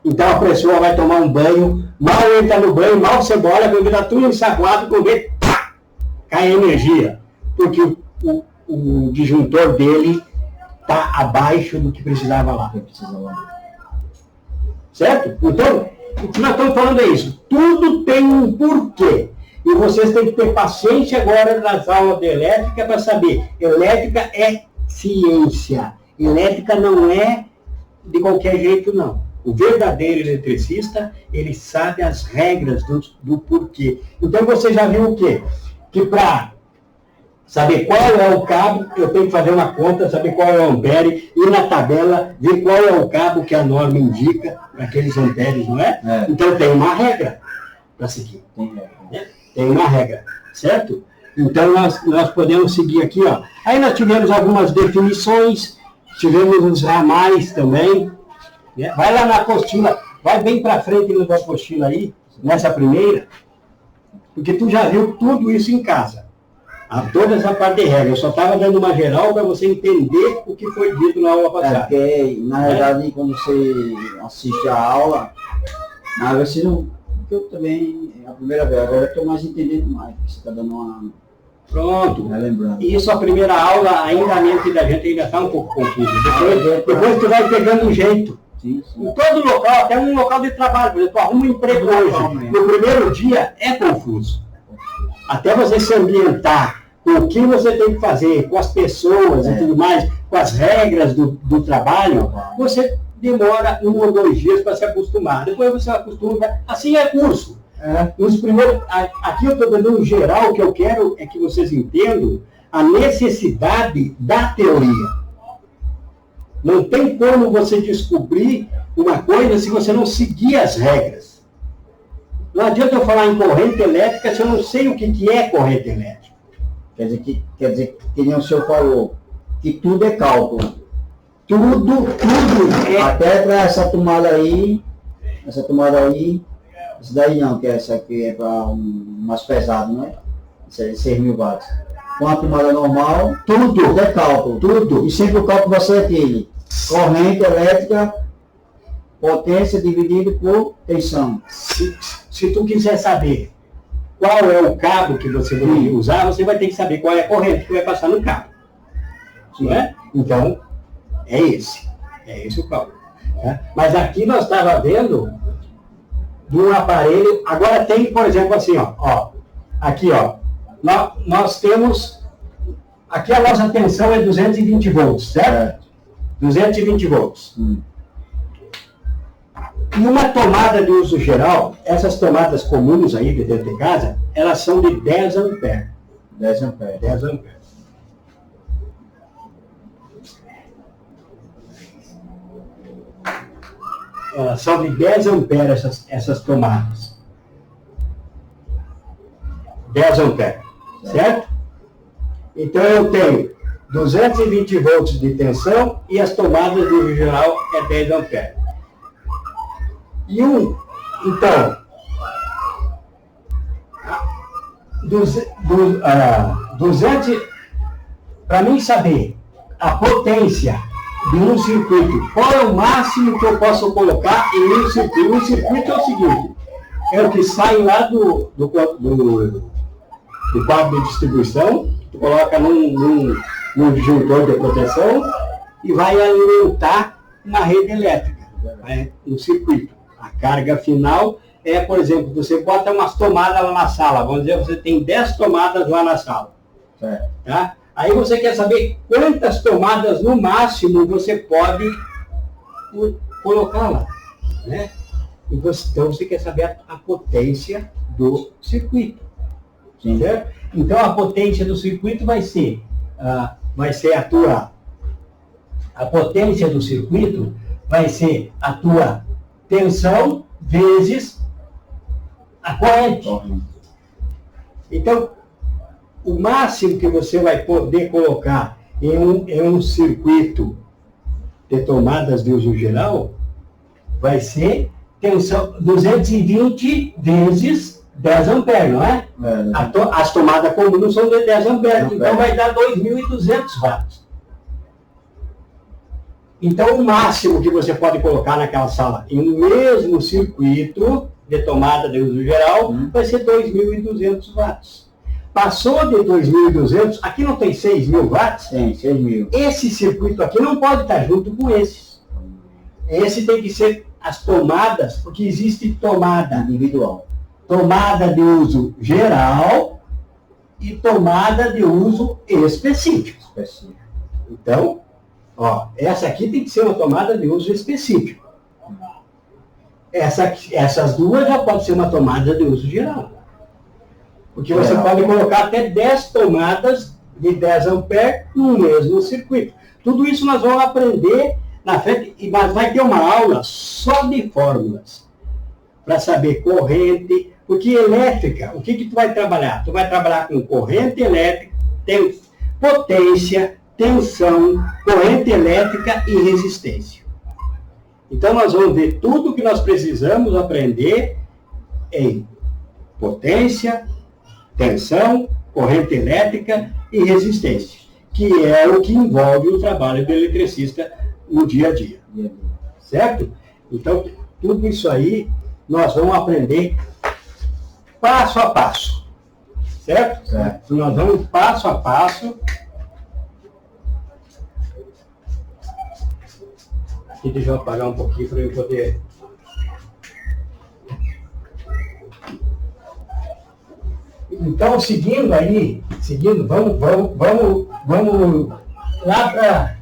[SPEAKER 1] Então a pessoa vai tomar um banho, mal ele está no banho, mal você olha, quando está tudo ensaboado, quando ele cai a energia. Porque o disjuntor dele está abaixo do que precisava lá. Certo? Então, o que nós estamos falando é isso. Tudo tem um porquê. E vocês têm que ter paciência agora nas aulas de elétrica para saber. Elétrica é ciência. Elétrica não é de qualquer jeito, não. O verdadeiro eletricista, ele sabe as regras do porquê. Então você já viu o quê? Que para saber qual é o cabo, eu tenho que fazer uma conta, saber qual é o ampere, ir na tabela, ver qual é o cabo que a norma indica para aqueles amperes, não é? Então tem uma regra para seguir. Tem uma regra, certo? Então nós podemos seguir aqui, ó. Aí nós tivemos algumas definições, tivemos os ramais também. Né? Vai lá na apostila, vai bem para frente na apostila aí, nessa primeira, porque tu já viu tudo isso em casa. Toda essa parte de regra. Eu só estava dando uma geral para você entender o que foi dito na aula passada.
[SPEAKER 2] Porque, na verdade, quando você assiste a aula, você não... Eu também, é a primeira vez, agora eu estou mais entendendo mais, porque você está dando uma...
[SPEAKER 1] Pronto.
[SPEAKER 2] Lembrando.
[SPEAKER 1] Isso, a primeira aula, ainda a mente da gente ainda está um pouco confusa. Depois tu vai pegando o jeito.
[SPEAKER 2] Sim, sim.
[SPEAKER 1] Em todo local, até um local de trabalho, por exemplo, arruma um emprego hoje. No primeiro dia é confuso. Até você se ambientar com o que você tem que fazer, com as pessoas e tudo mais, com as regras do trabalho, você demora 1 ou 2 dias para se acostumar. Depois você acostuma, assim é curso. Nos primeiros, aqui eu estou dando um geral, o que eu quero é que vocês entendam a necessidade da teoria. Não tem como você descobrir uma coisa se você não seguir as regras. Não adianta eu falar em corrente elétrica se eu não sei o que é corrente elétrica.
[SPEAKER 2] Quer dizer, que nem o senhor falou, que tudo é cálculo.
[SPEAKER 1] Tudo é...
[SPEAKER 2] Até para essa tomada aí, isso daí não, que essa aqui é para mais pesado, né? 6.000 watts. Com a tomada normal, tudo é cálculo, tudo. E sempre o cálculo vai ser aquele. Corrente elétrica, potência dividido por tensão.
[SPEAKER 1] Se tu quiser saber qual é o cabo que você vai usar, você vai ter que saber qual é a corrente que vai passar no cabo. Não é? Então, é esse o cálculo. Né? Mas aqui nós estávamos vendo de um aparelho, agora tem, por exemplo, assim, aqui, nós temos, aqui a nossa tensão é 220 volts, certo? 220 volts. E uma tomada de uso geral, essas tomadas comuns aí de dentro de casa, elas são de 10 amperes.
[SPEAKER 2] 10 amperes.
[SPEAKER 1] 10 amperes. Elas são de 10 amperes essas tomadas. 10 amperes, certo? Então eu tenho 220 volts de tensão e as tomadas de uso geral é 10 amperes. Então, 200, para mim saber a potência de um circuito, qual é o máximo que eu posso colocar em um circuito? Um circuito é o seguinte, é o que sai lá do quadro de distribuição, tu coloca num disjuntor de proteção e vai alimentar uma rede elétrica, um circuito. A carga final é, por exemplo, você bota umas tomadas lá na sala, vamos dizer, você tem 10 tomadas lá na sala. Tá? Aí você quer saber quantas tomadas no máximo você pode colocar lá. Né? Então você quer saber a potência do circuito. Certo? Então a potência do circuito vai ser a potência do circuito vai ser a tua tensão vezes a corrente. Então, o máximo que você vai poder colocar em um circuito de tomadas de uso geral vai ser tensão 220 vezes 10 amperes, não é? As tomadas comuns são de 10 amperes, então vai dar 2.200 watts. Então, o máximo que você pode colocar naquela sala em um mesmo circuito de tomada de uso geral vai ser 2.200 watts. Passou de 2.200, aqui não tem 6.000 watts?
[SPEAKER 2] Tem, 6.000.
[SPEAKER 1] Esse circuito aqui não pode estar junto com esses. Esse tem que ser as tomadas, porque existe tomada
[SPEAKER 2] individual.
[SPEAKER 1] Tomada de uso geral e tomada de uso específico. Então, essa aqui tem que ser uma tomada de uso específico. Essas duas já pode ser uma tomada de uso geral. Porque você pode colocar até 10 tomadas de 10 amperes no mesmo circuito. Tudo isso nós vamos aprender na frente, mas vai ter uma aula só de fórmulas. Para saber corrente, porque elétrica, o que tu vai trabalhar? Tu vai trabalhar com corrente elétrica, potência, tensão, corrente elétrica e resistência. Então nós vamos ver tudo que nós precisamos aprender em potência, tensão, corrente elétrica e resistência, que é o que envolve o trabalho do eletricista no dia a dia. Certo? Então, tudo isso aí nós vamos aprender passo a passo. Certo? Certo. Nós vamos passo a passo. Aqui deixa eu apagar um pouquinho para eu poder... Então, vamos lá para...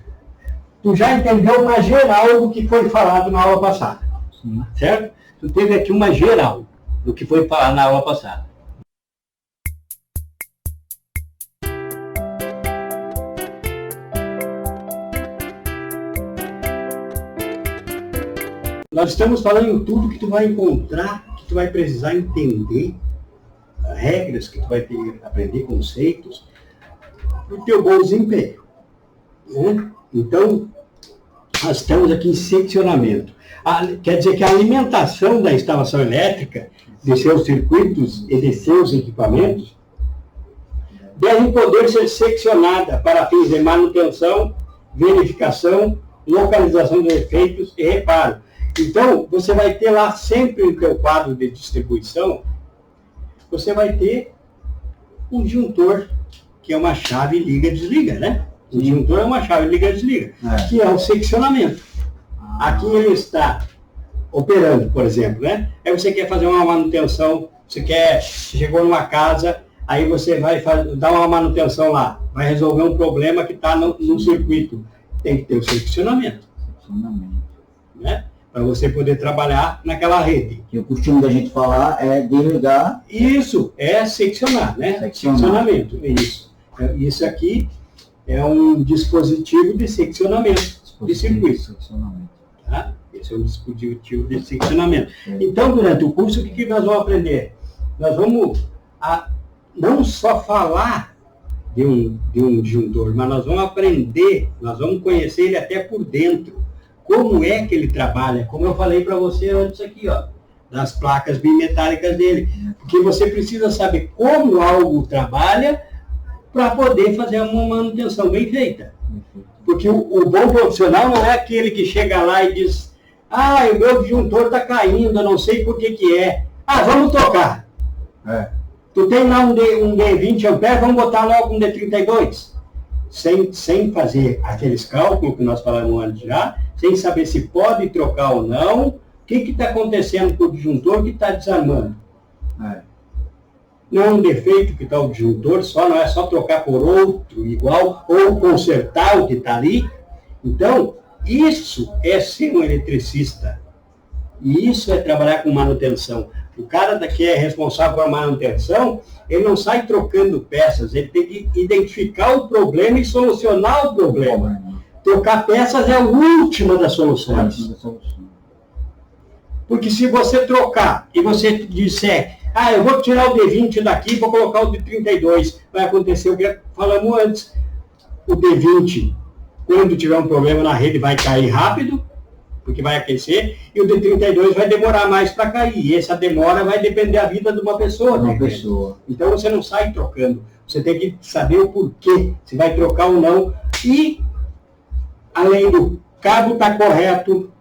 [SPEAKER 1] Tu já entendeu uma geral do que foi falado na aula passada, sim, certo? Tu teve aqui uma geral do que foi falado na aula passada. Nós estamos falando tudo que tu vai encontrar, que tu vai precisar entender, regras que tu vai ter que aprender, conceitos, para o teu bom desempenho, né? Então, nós estamos aqui em seccionamento. Quer dizer que a alimentação da instalação elétrica, de seus circuitos e de seus equipamentos, deve poder ser seccionada para fins de manutenção, verificação, localização de efeitos e reparo. Então, você vai ter lá sempre no teu quadro de distribuição, você vai ter um disjuntor, que é uma chave liga-desliga, né? O disjuntor é uma chave liga-desliga, que é o seccionamento. Aqui ele está operando, por exemplo, né? Aí você quer fazer uma manutenção, você chegou numa casa, aí você vai dar uma manutenção lá, vai resolver um problema que está no circuito. Tem que ter o seccionamento. Né? Para você poder trabalhar naquela rede.
[SPEAKER 2] Que o costume da gente falar é desligar.
[SPEAKER 1] Isso, é seccionar, né? Seccionamento, isso. Isso aqui é um dispositivo de seccionamento de circuito. Tá? Esse é um dispositivo de seccionamento. Então, durante o curso, o que nós vamos aprender? Nós vamos não só falar de um disjuntor, mas nós vamos aprender, nós vamos conhecer ele até por dentro. Como é que ele trabalha? Como eu falei para você antes aqui, ó, das placas bimetálicas dele. Porque você precisa saber como algo trabalha para poder fazer uma manutenção bem feita. Porque o bom profissional não é aquele que chega lá e diz: ah, o meu disjuntor está caindo, eu não sei por que é. Ah, vamos trocar. Tu tem lá um de 20 amperes, vamos botar logo um de 32. Sem fazer aqueles cálculos que nós falamos antes já, sem saber se pode trocar ou não, o que está acontecendo com o disjuntor que está desarmando. Não é um defeito que está o disjuntor, não é só trocar por outro igual, ou consertar o que está ali. Então, isso é ser um eletricista. E isso é trabalhar com manutenção. O cara que é responsável por manutenção, ele não sai trocando peças, ele tem que identificar o problema e solucionar o problema. Trocar peças é a última das soluções. Porque se você trocar e você disser: ah, eu vou tirar o D20 daqui e vou colocar o D32, vai acontecer o que falamos antes. O D20, quando tiver um problema na rede, vai cair rápido, porque vai aquecer, e o D32 vai demorar mais para cair. E essa demora vai depender da vida de uma pessoa. Então você não sai trocando. Você tem que saber o porquê, se vai trocar ou não. E, além do cabo estar correto,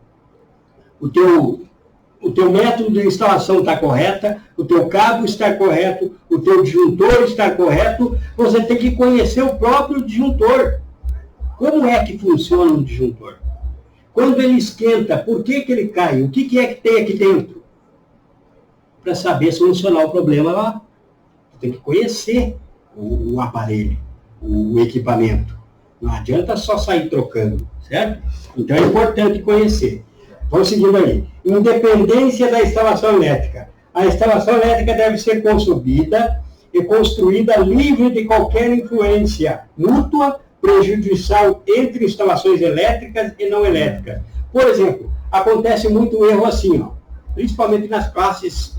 [SPEAKER 1] o teu método de instalação está correta, o teu cabo está correto, o teu disjuntor está correto, você tem que conhecer o próprio disjuntor. Como é que funciona um disjuntor? Quando ele esquenta, por que ele cai? O que é que tem aqui dentro? Para saber solucionar o problema lá, você tem que conhecer o aparelho, o equipamento. Não adianta só sair trocando, certo? Então é importante conhecer. Vamos seguindo aí. Independência da instalação elétrica. A instalação elétrica deve ser concebida e construída livre de qualquer influência mútua, prejudicial entre instalações elétricas e não elétricas. Por exemplo, acontece muito erro assim, ó, principalmente nas classes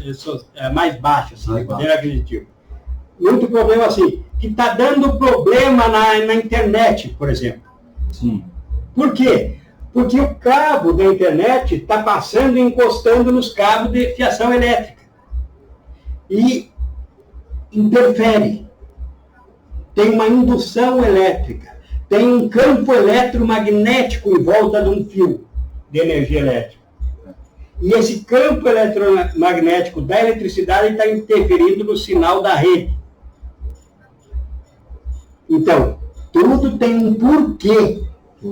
[SPEAKER 1] mais baixas, assim, de poder aquisitivo. Muito problema assim, que está dando problema na internet, por exemplo.
[SPEAKER 2] Sim.
[SPEAKER 1] Por quê? Porque o cabo da internet está passando e encostando nos cabos de fiação elétrica. E interfere. Tem uma indução elétrica. Tem um campo eletromagnético em volta de um fio de energia elétrica. E esse campo eletromagnético da eletricidade está interferindo no sinal da rede. Então, tudo tem um porquê.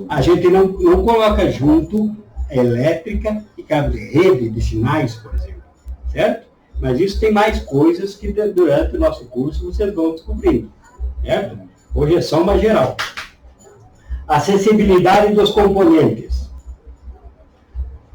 [SPEAKER 1] A gente não coloca junto elétrica e rede de sinais, por exemplo, certo? Mas isso tem mais coisas que durante o nosso curso vocês vão descobrindo, certo? Hoje é só uma geral. Acessibilidade dos componentes.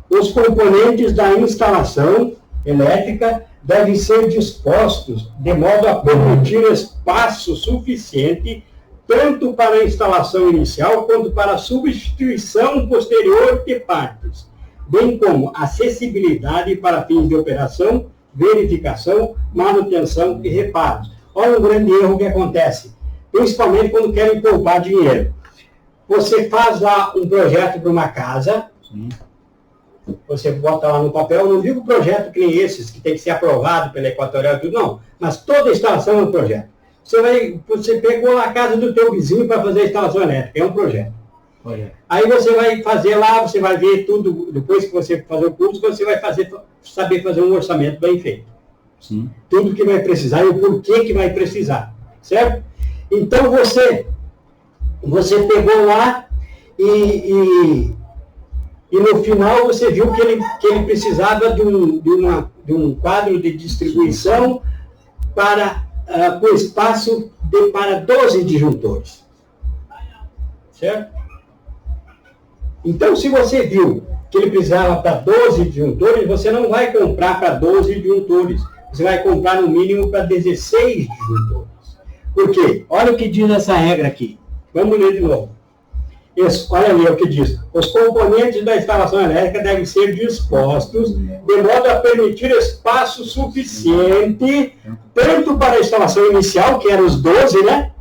[SPEAKER 1] Os componentes da instalação elétrica devem ser dispostos de modo a permitir espaço suficiente tanto para a instalação inicial quanto para a substituição posterior de partes, bem como acessibilidade para fins de operação, verificação, manutenção e reparos. Olha um grande erro que acontece, principalmente quando querem poupar dinheiro. Você faz lá um projeto para uma casa, você bota lá no papel, não digo projeto que nem esses, que tem que ser aprovado pela Equatorial e tudo, não, mas toda instalação é um projeto. Você pegou a casa do teu vizinho para fazer a instalação elétrica, é um projeto. Aí você vai fazer lá, você vai ver tudo, depois que você fazer o curso, você vai saber fazer um orçamento bem feito. Sim. Tudo que vai precisar e o porquê que vai precisar, certo? Então você pegou lá e no final você viu que ele precisava de um quadro de distribuição com espaço para 12 disjuntores. Certo? Então, se você viu que ele precisava para 12 disjuntores, você não vai comprar para 12 disjuntores. Você vai comprar no mínimo para 16 disjuntores. Por quê? Olha o que diz essa regra aqui. Vamos ler de novo. Olha ali o que diz. Os componentes da instalação elétrica devem ser dispostos de modo a permitir espaço suficiente tanto para a instalação inicial, que eram os 12, né?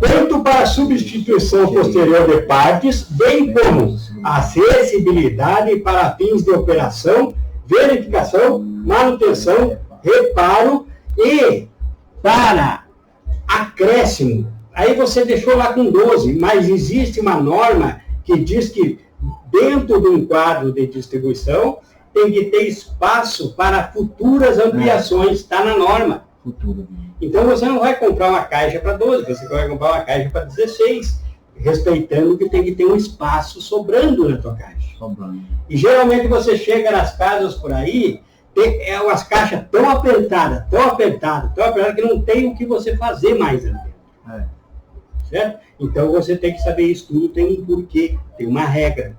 [SPEAKER 1] Quanto para a substituição posterior de partes, bem como acessibilidade para fins de operação, verificação, manutenção, reparo e para acréscimo. Aí você deixou lá com 12, mas existe uma norma que diz que dentro de um quadro de distribuição tem que ter espaço para futuras ampliações, está na norma. Então você não vai comprar uma caixa para 12, você vai comprar uma caixa para 16, respeitando que tem que ter um espaço sobrando na tua caixa. E geralmente você chega nas casas por aí, tem umas caixas tão apertadas, que não tem o que você fazer mais ali dentro. Certo? Então você tem que saber isso, tudo tem um porquê, tem uma regra.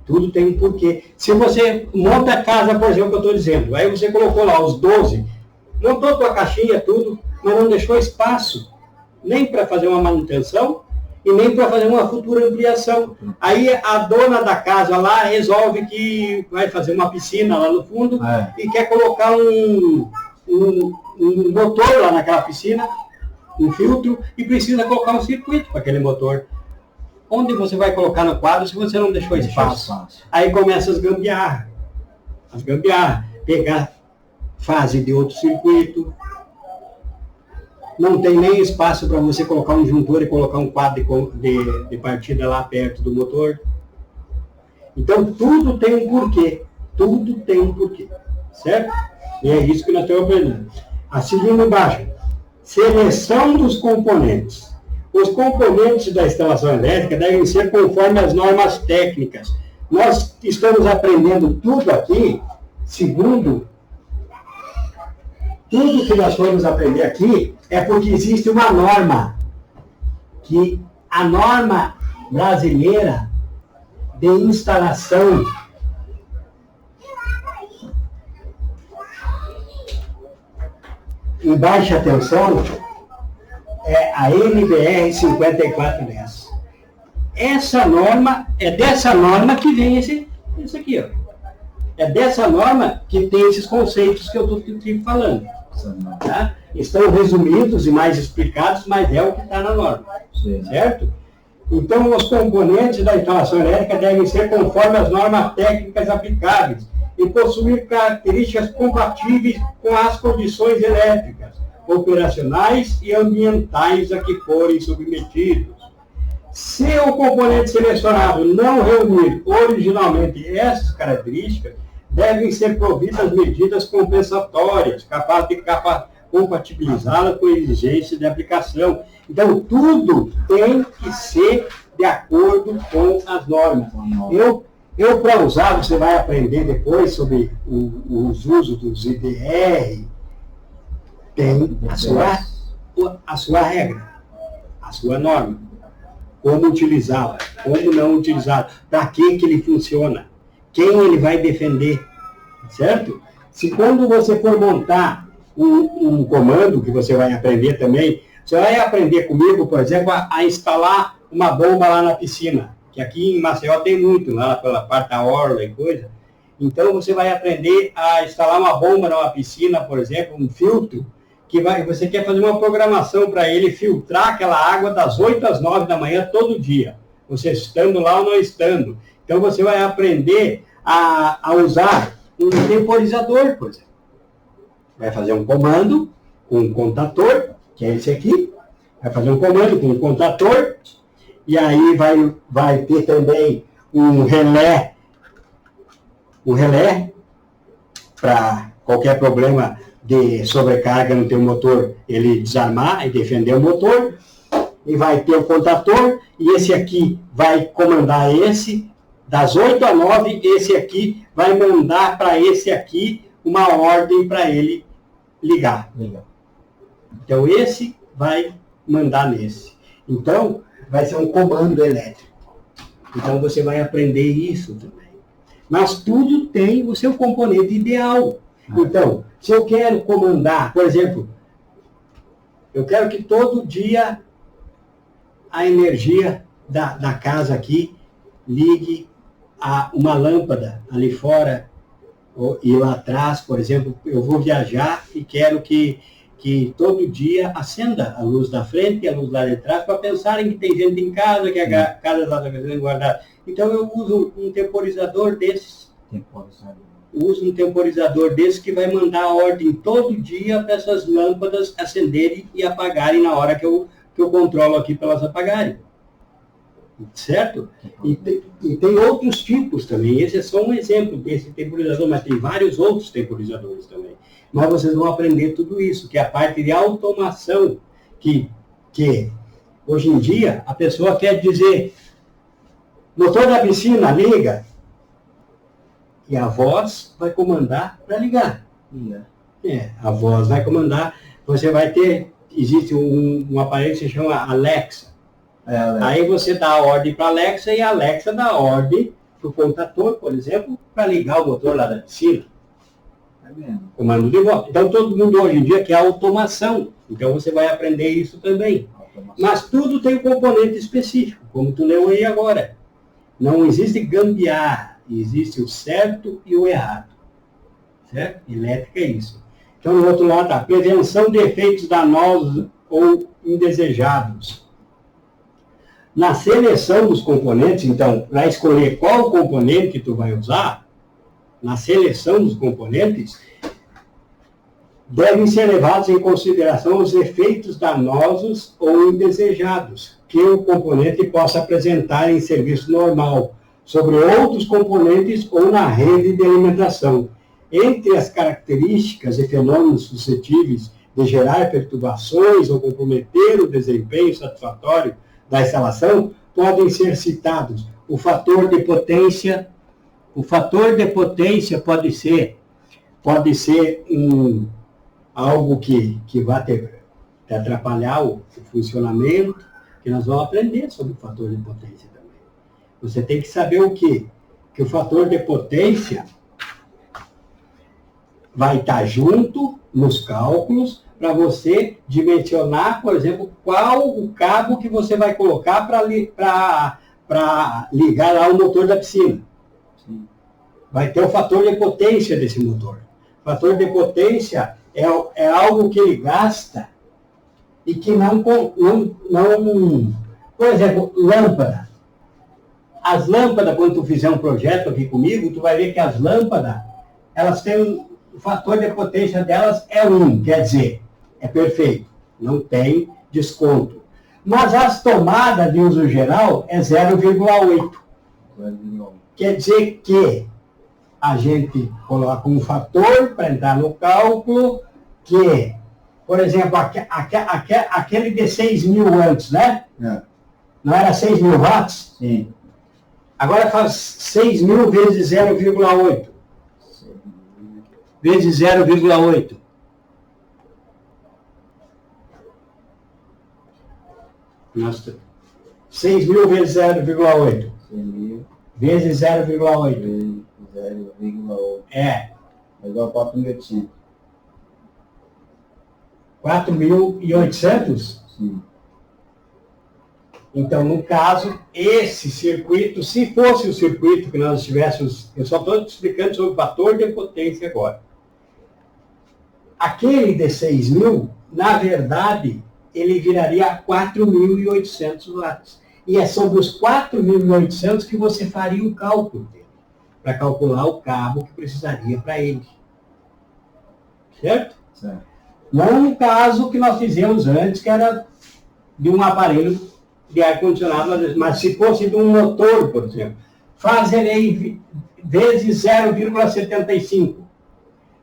[SPEAKER 1] Tudo tem um porquê. Se você monta a casa, por exemplo, que eu estou dizendo, aí você colocou lá os 12, montou a tua caixinha, tudo, mas não deixou espaço, nem para fazer uma manutenção e nem para fazer uma futura ampliação. Aí a dona da casa lá resolve que vai fazer uma piscina lá no fundo e quer colocar um motor lá naquela piscina, um filtro, e precisa colocar um circuito para aquele motor. Onde você vai colocar no quadro se você não deixou espaço? Aí começa as gambiarras. Pegar fase de outro circuito. Não tem nem espaço para você colocar um juntor e colocar um quadro de partida lá perto do motor. Então, tudo tem um porquê. Tudo tem um porquê. Certo? E é isso que nós estamos aprendendo. A seguindo embaixo. Seleção dos componentes. Os componentes da instalação elétrica devem ser conforme as normas técnicas. Nós estamos aprendendo tudo aqui, segundo tudo que nós formos aprender aqui, é porque existe uma norma, que a norma brasileira de instalação em baixa tensão é a NBR 5410. Essa norma, é dessa norma que vem esse aqui, ó. É dessa norma que tem esses conceitos que eu estou falando. Tá? Estão resumidos e mais explicados, mas é o que está na norma. Certo? Então, os componentes da instalação elétrica devem ser conforme as normas técnicas aplicáveis e possuir características compatíveis com as condições elétricas, operacionais e ambientais a que forem submetidos. Se o componente selecionado não reunir originalmente essas características, devem ser providas medidas compensatórias, capazes de compatibilizá-la com exigências de aplicação. Então, tudo tem que ser de acordo com as normas. Eu para usar, você vai aprender depois sobre os usos dos IDR, tem a sua regra, a sua norma. Como utilizá-la, como não utilizá-la, para que ele funciona, quem ele vai defender, certo? Se quando você for montar um comando, que você vai aprender também, você vai aprender comigo, por exemplo, a instalar uma bomba lá na piscina, que aqui em Maceió tem muito, lá pela parte da orla e coisa. Então você vai aprender a instalar uma bomba numa piscina, por exemplo, um filtro, você quer fazer uma programação para ele filtrar aquela água das 8 às 9 da manhã todo dia, você estando lá ou não estando. Então você vai aprender a usar um temporizador, por exemplo. Vai fazer um comando com um contador, que é esse aqui, vai fazer um comando com um contador, e aí vai ter também um relé para qualquer problema de sobrecarga no teu motor, ele desarmar e defender o motor, e vai ter o contador, e esse aqui vai comandar esse, das 8 a 9, esse aqui vai mandar para esse aqui uma ordem para ele ligar. Então esse vai mandar nesse. Então vai ser um comando elétrico. Então você vai aprender isso também. Mas tudo tem o seu componente ideal. Então, se eu quero comandar, por exemplo, eu quero que todo dia a energia da casa aqui ligue a uma lâmpada ali fora, e lá atrás, por exemplo, eu vou viajar e quero que todo dia acenda a luz da frente e a luz lá de trás, para pensarem que tem gente em casa, que a casa está sendo guardada. Então eu uso um temporizador desses. Uso um temporizador desse que vai mandar a ordem todo dia para essas lâmpadas acenderem e apagarem na hora que eu controlo aqui para elas apagarem. Certo? E tem outros tipos também. Esse é só um exemplo desse temporizador, mas tem vários outros temporizadores também. Mas vocês vão aprender tudo isso, que é a parte de automação, que hoje em dia a pessoa quer dizer, motor da piscina, liga, e a voz vai comandar para ligar. A voz vai comandar, você vai ter, existe um aparelho que se chama Alexa. Aí você dá a ordem para a Alexa e a Alexa dá a ordem para o contador, por exemplo, para ligar o motor lá da piscina. Comando de voz. Então todo mundo hoje em dia quer automação. Então você vai aprender isso também. Mas tudo tem um componente específico, como tu leu aí agora. Não existe gambiarra, existe o certo e o errado. Certo? Elétrica é isso. Então no outro lado está prevenção de efeitos danosos ou indesejados. Na seleção dos componentes, então, para escolher qual componente tu vai usar, na seleção dos componentes, devem ser levados em consideração os efeitos danosos ou indesejados que o componente possa apresentar em serviço normal, sobre outros componentes ou na rede de alimentação. Entre as características e fenômenos suscetíveis de gerar perturbações ou comprometer o desempenho satisfatório da instalação, podem ser citados o fator de potência. O fator de potência pode ser algo que vai te atrapalhar o funcionamento, que nós vamos aprender sobre o fator de potência também. Você tem que saber o quê? Que o fator de potência vai estar junto nos cálculos para você dimensionar, por exemplo, qual o cabo que você vai colocar para ligar lá o motor da piscina. Vai ter o fator de potência desse motor. O fator de potência é algo que ele gasta e que não... Por exemplo, lâmpada. As lâmpadas, quando tu fizer um projeto aqui comigo, tu vai ver que as lâmpadas, elas têm o fator de potência delas é 1, quer dizer, é perfeito, não tem desconto. Mas as tomadas de uso geral é 0,8. Quer dizer que a gente coloca um fator para entrar no cálculo que, por exemplo, aquele de 6.000 antes, né? Não era 6.000 watts?
[SPEAKER 2] Sim.
[SPEAKER 1] Agora faz 6.000 vezes 0,8. Vezes 0,8. Nossa. 6.000 vezes 0,8.
[SPEAKER 2] 6.000
[SPEAKER 1] vezes 0,8.
[SPEAKER 2] vezes 0,8.
[SPEAKER 1] É.
[SPEAKER 2] É igual a 4.800.
[SPEAKER 1] 4.800?
[SPEAKER 2] Sim.
[SPEAKER 1] Então, no caso, esse circuito, se fosse o circuito que nós tivéssemos, eu só estou explicando sobre o fator de potência agora. Aquele de 6.000, na verdade, ele viraria 4.800 watts. E é sobre os 4.800 que você faria o cálculo dele, para calcular o cabo que precisaria para ele. Certo?
[SPEAKER 2] Certo.
[SPEAKER 1] Não no caso que nós fizemos antes, que era de um aparelho de ar-condicionado, mas se fosse de um motor, por exemplo, faz ele aí vezes 0,75.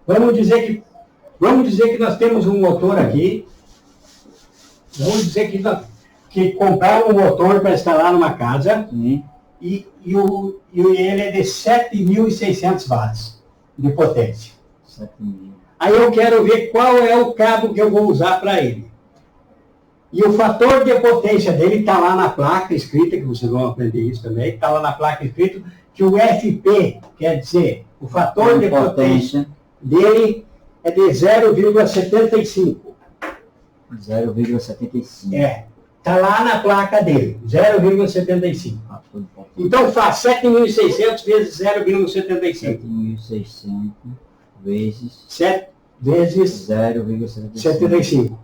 [SPEAKER 1] Vamos dizer que nós temos um motor aqui, vamos dizer que compraram um motor para instalar numa casa,
[SPEAKER 2] Sim.
[SPEAKER 1] e ele é de 7.600 watts de potência.
[SPEAKER 2] 7.000.
[SPEAKER 1] Aí eu quero ver qual é o cabo que eu vou usar para ele. E o fator de potência dele está lá na placa escrita, que vocês vão aprender isso também, está lá na placa escrito que o FP, quer dizer, o fator de potência dele é de 0,75.
[SPEAKER 2] 0,75.
[SPEAKER 1] É, está lá na placa dele, 0,75. Então faz 7.600 vezes 0,75.
[SPEAKER 2] 7.600 vezes
[SPEAKER 1] 7 vezes
[SPEAKER 2] 0,75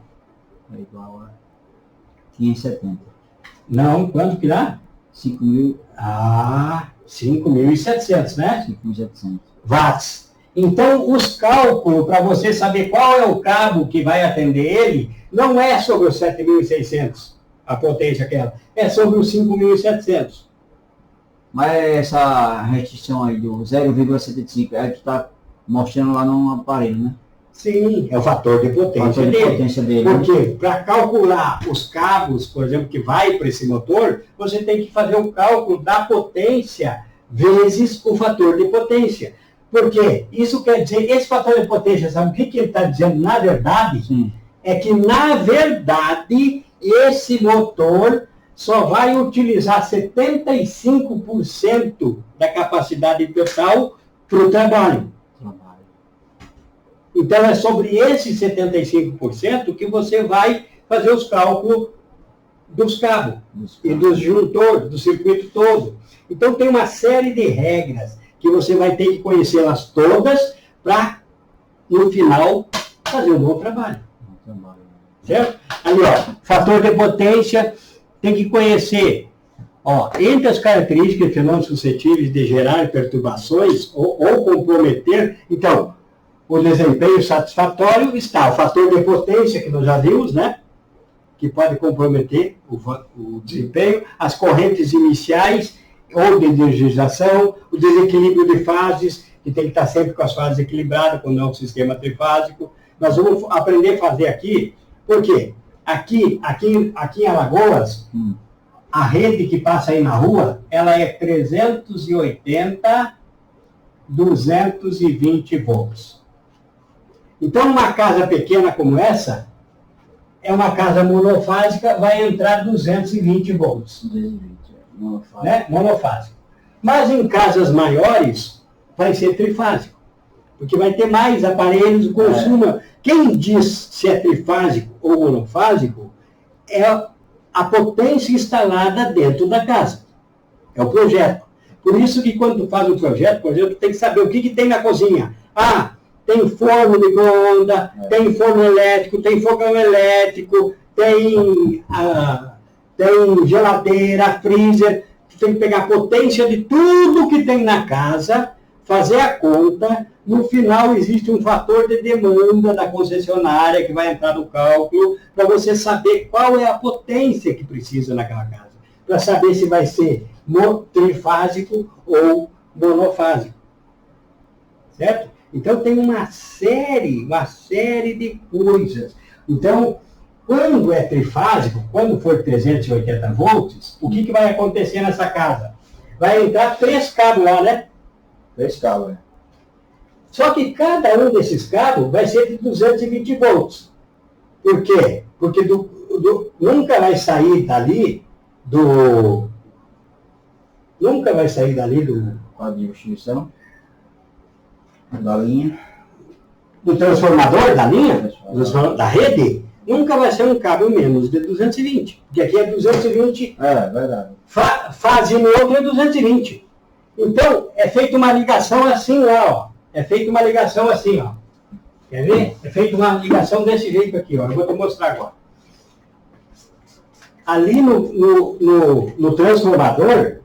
[SPEAKER 2] é igual a 570.
[SPEAKER 1] Não, quanto que dá?
[SPEAKER 2] 5.000.
[SPEAKER 1] 5.700, né?
[SPEAKER 2] 5.700.
[SPEAKER 1] Watts. Então, os cálculos, para você saber qual é o cabo que vai atender ele, não é sobre os 7.600, a potência aquela, é sobre os 5.700.
[SPEAKER 2] Mas essa restrição aí do 0,75 é que está mostrando lá no aparelho, né?
[SPEAKER 1] Sim, é o fator de potência dele. Porque para calcular os cabos, por exemplo, que vai para esse motor, você tem que fazer o cálculo da potência vezes o fator de potência. Porque isso quer dizer, esse fator de potência, sabe o que ele está dizendo na verdade?
[SPEAKER 2] Sim.
[SPEAKER 1] É que, na verdade, esse motor só vai utilizar 75% da capacidade total para o trabalho. Então, é sobre esse 75% que você vai fazer os cálculos dos cabos e dos juntores, do circuito todo. Então, tem uma série de regras que você vai ter que conhecê-las todas para, no final, fazer um bom trabalho. Certo? Ali, ó, fator de potência, tem que conhecer. Ó, entre as características de fenômenos suscetíveis de gerar perturbações ou comprometer, então, o desempenho satisfatório está o fator de potência, que nós já vimos, né? Que pode comprometer o desempenho, as correntes iniciais ou de energização, o desequilíbrio de fases, que tem que estar sempre com as fases equilibradas, quando é um sistema trifásico. Nós vamos aprender a fazer aqui, porque aqui em Alagoas, a rede que passa aí na rua, ela é 380, 220 volts. Então, uma casa pequena como essa, é uma casa monofásica, vai entrar 220 volts.
[SPEAKER 2] 220, monofásico.
[SPEAKER 1] Né? Monofásico. Mas em casas maiores, vai ser trifásico. Porque vai ter mais aparelhos, o consumo. Quem diz se é trifásico ou monofásico, é a potência instalada dentro da casa. É o projeto. Por isso que quando tu faz um projeto, por exemplo, tem que saber o que tem na cozinha. Tem forno de micro-ondas, tem forno elétrico, tem fogão elétrico, tem geladeira, freezer. Tu tem que pegar a potência de tudo que tem na casa, fazer a conta. No final, existe um fator de demanda da concessionária que vai entrar no cálculo para você saber qual é a potência que precisa naquela casa. Para saber se vai ser trifásico ou monofásico. Certo? Então, tem uma série de coisas. Então, quando é trifásico, quando for 380 volts, o que vai acontecer nessa casa? Vai entrar 3 cabos lá, né?
[SPEAKER 2] 3 cabos, né?
[SPEAKER 1] Só que cada um desses cabos vai ser de 220 volts. Por quê? Porque nunca vai sair dali Nunca vai sair dali do
[SPEAKER 2] quadro de distribuição da linha.
[SPEAKER 1] Do transformador da linha, da rede, nunca vai ser um cabo menos de 220. Porque aqui é 220.
[SPEAKER 2] É, verdade.
[SPEAKER 1] Fase no outro é 220. Então, é feita uma ligação assim lá, ó. É feita uma ligação assim, ó. Quer ver? É feita uma ligação desse jeito aqui, ó. Eu vou te mostrar agora. Ali no transformador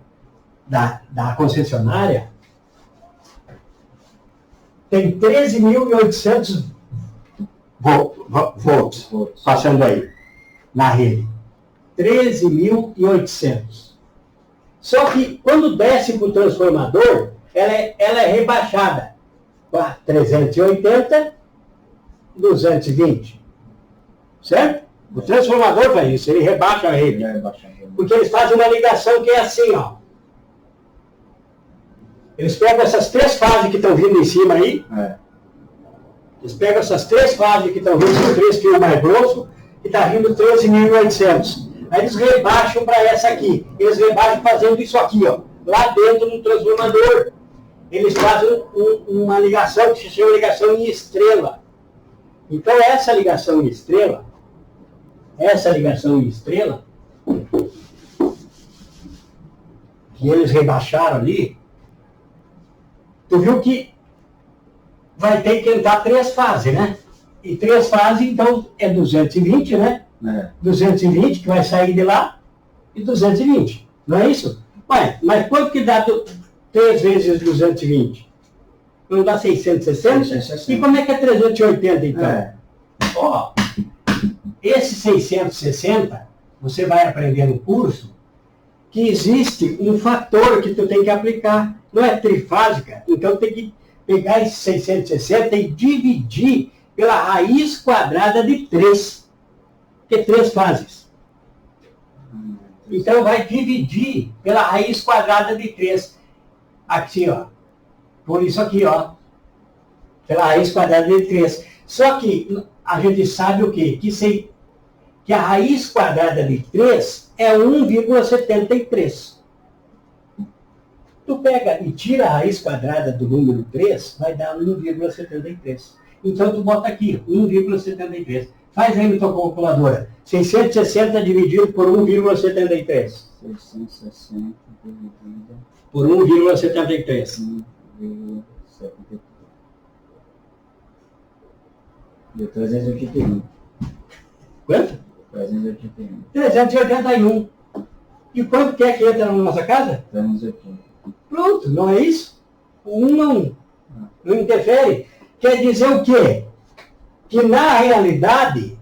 [SPEAKER 1] da concessionária, tem 13.800 volts passando aí, na rede. 13.800. Só que quando desce para o transformador, ela é rebaixada para 380, 220. Certo? O transformador faz isso, ele rebaixa a rede. Porque eles fazem uma ligação que é assim, ó. Eles pegam essas 3 fases que estão vindo em cima aí. Eles pegam essas 3 fases que estão vindo, são 3 fios mais grossos, e está vindo 13.800. Aí eles rebaixam para essa aqui. Eles rebaixam fazendo isso aqui, ó. Lá dentro no transformador. Eles fazem uma ligação que se chama ligação em estrela. Então essa ligação em estrela, que eles rebaixaram ali, tu viu que vai ter que entrar 3 fases, né? E 3 fases, então, é 220, né? 220 que vai sair de lá e 220. Não é isso? Ué, mas quanto que dá 3 vezes 220? Não dá 660? 660. E como é que é 380, então? Ó, esse 660, você vai aprender no curso, que existe um fator que tu tem que aplicar. Não é trifásica, então tem que pegar esse 660 e dividir pela raiz quadrada de 3. Que é 3 fases. Então vai dividir pela raiz quadrada de 3. Aqui, ó. Por isso aqui, ó. Pela raiz quadrada de 3. Só que a gente sabe o quê? Que a raiz quadrada de 3 é 1,73. Tu pega e tira a raiz quadrada do número 3, vai dar 1,73. Então tu bota aqui, 1,73. Faz aí na tua calculadora. 660 dividido por 1,73.
[SPEAKER 2] 660 dividido
[SPEAKER 1] por 1,73.
[SPEAKER 2] 1,73. Deu 381.
[SPEAKER 1] Quanto?
[SPEAKER 2] 381.
[SPEAKER 1] 381. E quanto que é que entra na nossa casa?
[SPEAKER 2] 380.
[SPEAKER 1] Pronto, não é isso? Não interfere. Quer dizer o quê? Que na realidade,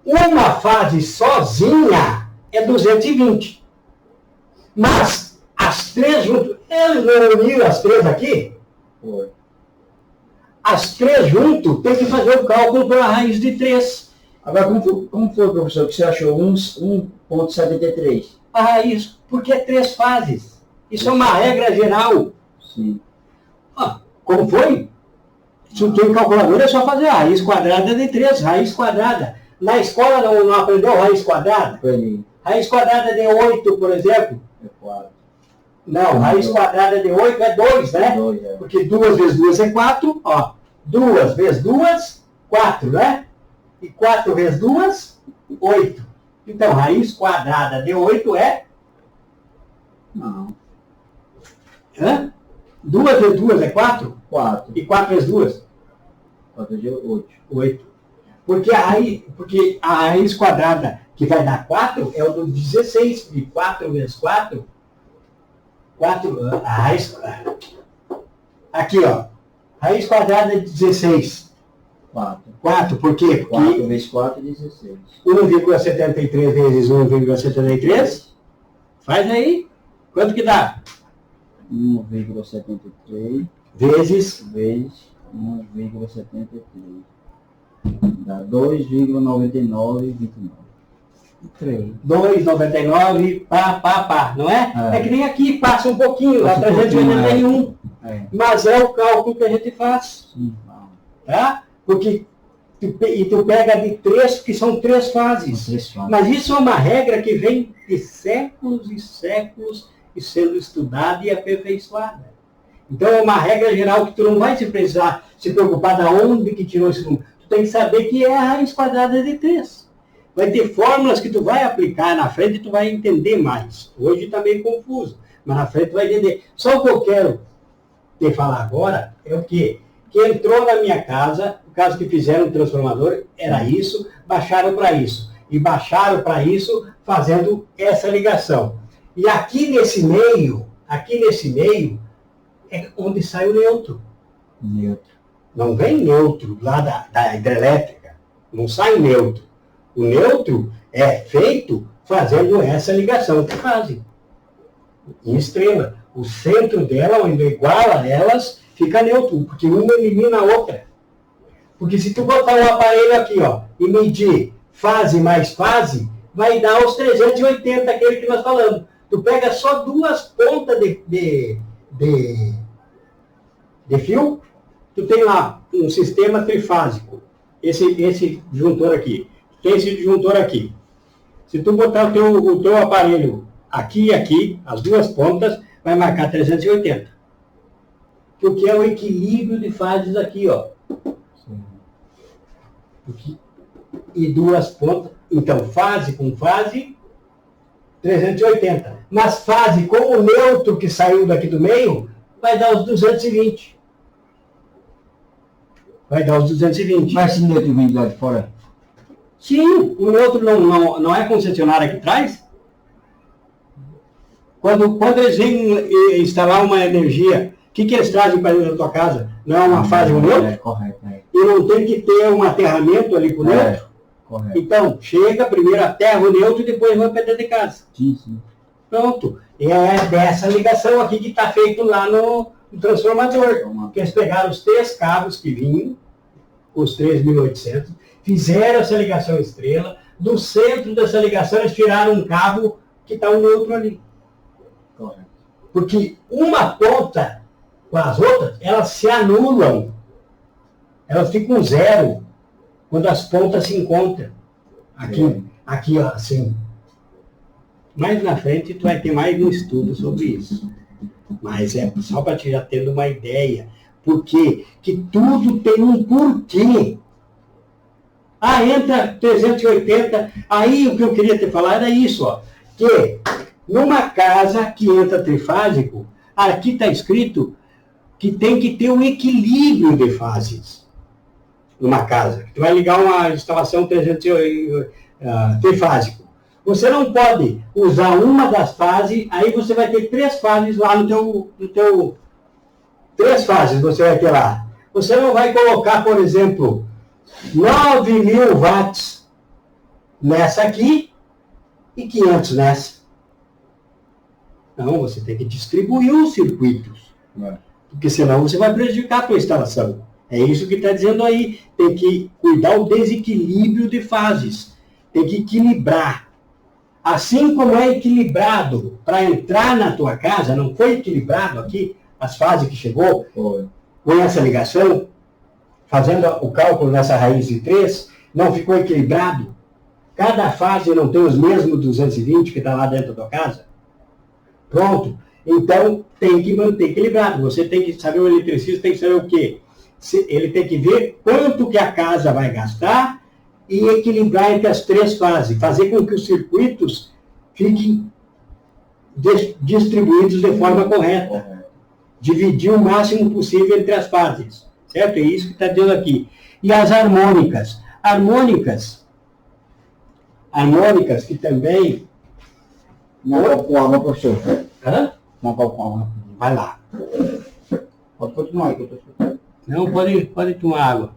[SPEAKER 1] uma fase sozinha é 220. Mas as 3 juntas, eles não uniram as 3 aqui?
[SPEAKER 2] Foi.
[SPEAKER 1] As 3 juntas tem que fazer o cálculo pela raiz de 3.
[SPEAKER 2] Agora, como foi, professor, que você achou 1,73?
[SPEAKER 1] A raiz, porque é 3 fases. Isso é uma regra geral.
[SPEAKER 2] Sim.
[SPEAKER 1] Como foi? Se tu tem calculadora, é só fazer a raiz quadrada de 3, raiz quadrada. Na escola não aprendeu raiz quadrada?
[SPEAKER 2] Foi.
[SPEAKER 1] Raiz quadrada de 8, por exemplo?
[SPEAKER 2] É 4.
[SPEAKER 1] Não, raiz quadrada de 8 é 2, né?
[SPEAKER 2] 2, é.
[SPEAKER 1] Porque 2 vezes 2 é 4, ó. 2 vezes 2, 4, né? E 4 vezes 2, 8. Então, raiz quadrada de 8 é?
[SPEAKER 2] Não.
[SPEAKER 1] 2 vezes 2 é 4?
[SPEAKER 2] 4.
[SPEAKER 1] E 4 vezes 2?
[SPEAKER 2] 4 vezes 8.
[SPEAKER 1] 8. Porque a raiz quadrada que vai dar 4 é o do 16. E 4 vezes 4... 4, a raiz... Aqui, ó. Raiz quadrada de 16.
[SPEAKER 2] 4.
[SPEAKER 1] 4, por quê? Porque
[SPEAKER 2] 4 vezes 4 é 16.
[SPEAKER 1] 1,73 vezes 1,73. Faz aí. Quanto que dá?
[SPEAKER 2] 1,73
[SPEAKER 1] vezes
[SPEAKER 2] 1,73. Dá 2,9929.
[SPEAKER 1] 2,99, pá, não é? É que nem aqui, passa um pouquinho, lá 381. Mas é o cálculo que a gente faz. Tá? Porque tu pega de 3, que são 3 fases. Mas isso é uma regra que vem de séculos e séculos e sendo estudada e aperfeiçoada. Então é uma regra geral que tu não vai precisar se preocupar de onde que tirou esse número. Tu tem que saber que é a raiz quadrada de 3. Vai ter fórmulas que tu vai aplicar na frente e tu vai entender mais. Hoje está meio confuso, mas na frente tu vai entender. Só o que eu quero te falar agora é o quê? Que entrou na minha casa, o caso que fizeram um transformador, era isso, baixaram para isso. E baixaram para isso fazendo essa ligação. E aqui nesse meio, é onde sai o neutro. Não vem neutro lá da hidrelétrica. Não sai neutro. O neutro é feito fazendo essa ligação que fazem. Em estrela. O centro dela, onde iguala elas, fica neutro, porque uma elimina a outra. Porque se tu botar um aparelho aqui, ó, e medir fase mais fase, vai dar os 380, aquele que nós falamos. Tu pega só 2 pontas de fio, tu tem lá um sistema trifásico. Esse disjuntor aqui. Tem esse disjuntor aqui. Se tu botar o teu aparelho aqui e aqui, as 2 pontas, vai marcar 380. Porque é o equilíbrio de fases aqui, ó. E 2 pontas. Então, fase com fase, 380. Mas fase com o neutro que saiu daqui do meio, vai dar os 220. Mas
[SPEAKER 2] se o neutro vem lá de fora?
[SPEAKER 1] Sim, o neutro não é concessionária que traz. Quando eles vêm instalar uma energia, o que eles trazem para dentro da tua casa? Não é uma fase um neutro?
[SPEAKER 2] Correto.
[SPEAKER 1] E não tem que ter um aterramento ali com o neutro?
[SPEAKER 2] Correto.
[SPEAKER 1] Então, chega, primeiro aterra o neutro e depois vai para dentro de casa.
[SPEAKER 2] Sim.
[SPEAKER 1] Pronto. E é dessa ligação aqui que está feito lá no transformador. Que eles pegaram os 3 cabos que vinham, os 3.800, fizeram essa ligação estrela, do centro dessa ligação eles tiraram um cabo que está um neutro ali.
[SPEAKER 2] Correto.
[SPEAKER 1] Porque uma ponta com as outras, elas se anulam. Elas ficam 0 quando as pontas se encontram. Aqui ó, assim. Mais na frente tu vai ter mais um estudo sobre isso. Mas é só para te já tendo uma ideia. Porque que tudo tem um porquê. Entra 380. Aí o que eu queria te falar era isso, ó. Que numa casa que entra trifásico, aqui está escrito que tem que ter um equilíbrio de fases. Numa casa. Tu vai ligar uma instalação trifásico. Você não pode usar uma das fases, aí você vai ter 3 fases lá no teu 3 fases você vai ter lá. Você não vai colocar, por exemplo, 9.000 watts nessa aqui e 500 nessa. Não, você tem que distribuir os circuitos. Porque senão você vai prejudicar a tua instalação. É isso que está dizendo aí. Tem que cuidar do desequilíbrio de fases. Tem que equilibrar. Assim como é equilibrado para entrar na tua casa, não foi equilibrado aqui as fases que chegou com essa ligação, fazendo o cálculo nessa raiz de 3, não ficou equilibrado? Cada fase não tem os mesmos 220 que está lá dentro da tua casa? Pronto. Então, tem que manter equilibrado. Você tem que saber, o eletricista tem que saber o quê? Ele tem que ver quanto que a casa vai gastar e equilibrar entre as 3 fases. Fazer com que os circuitos fiquem distribuídos de forma correta. Dividir o máximo possível entre as fases. Certo? É isso que está dizendo aqui. E as harmônicas. Harmônicas que também...
[SPEAKER 2] Não, com água, professor.
[SPEAKER 1] Não, com água. Vai lá.
[SPEAKER 2] Pode continuar aí que eu estou escutando.
[SPEAKER 1] Não, pode tomar água.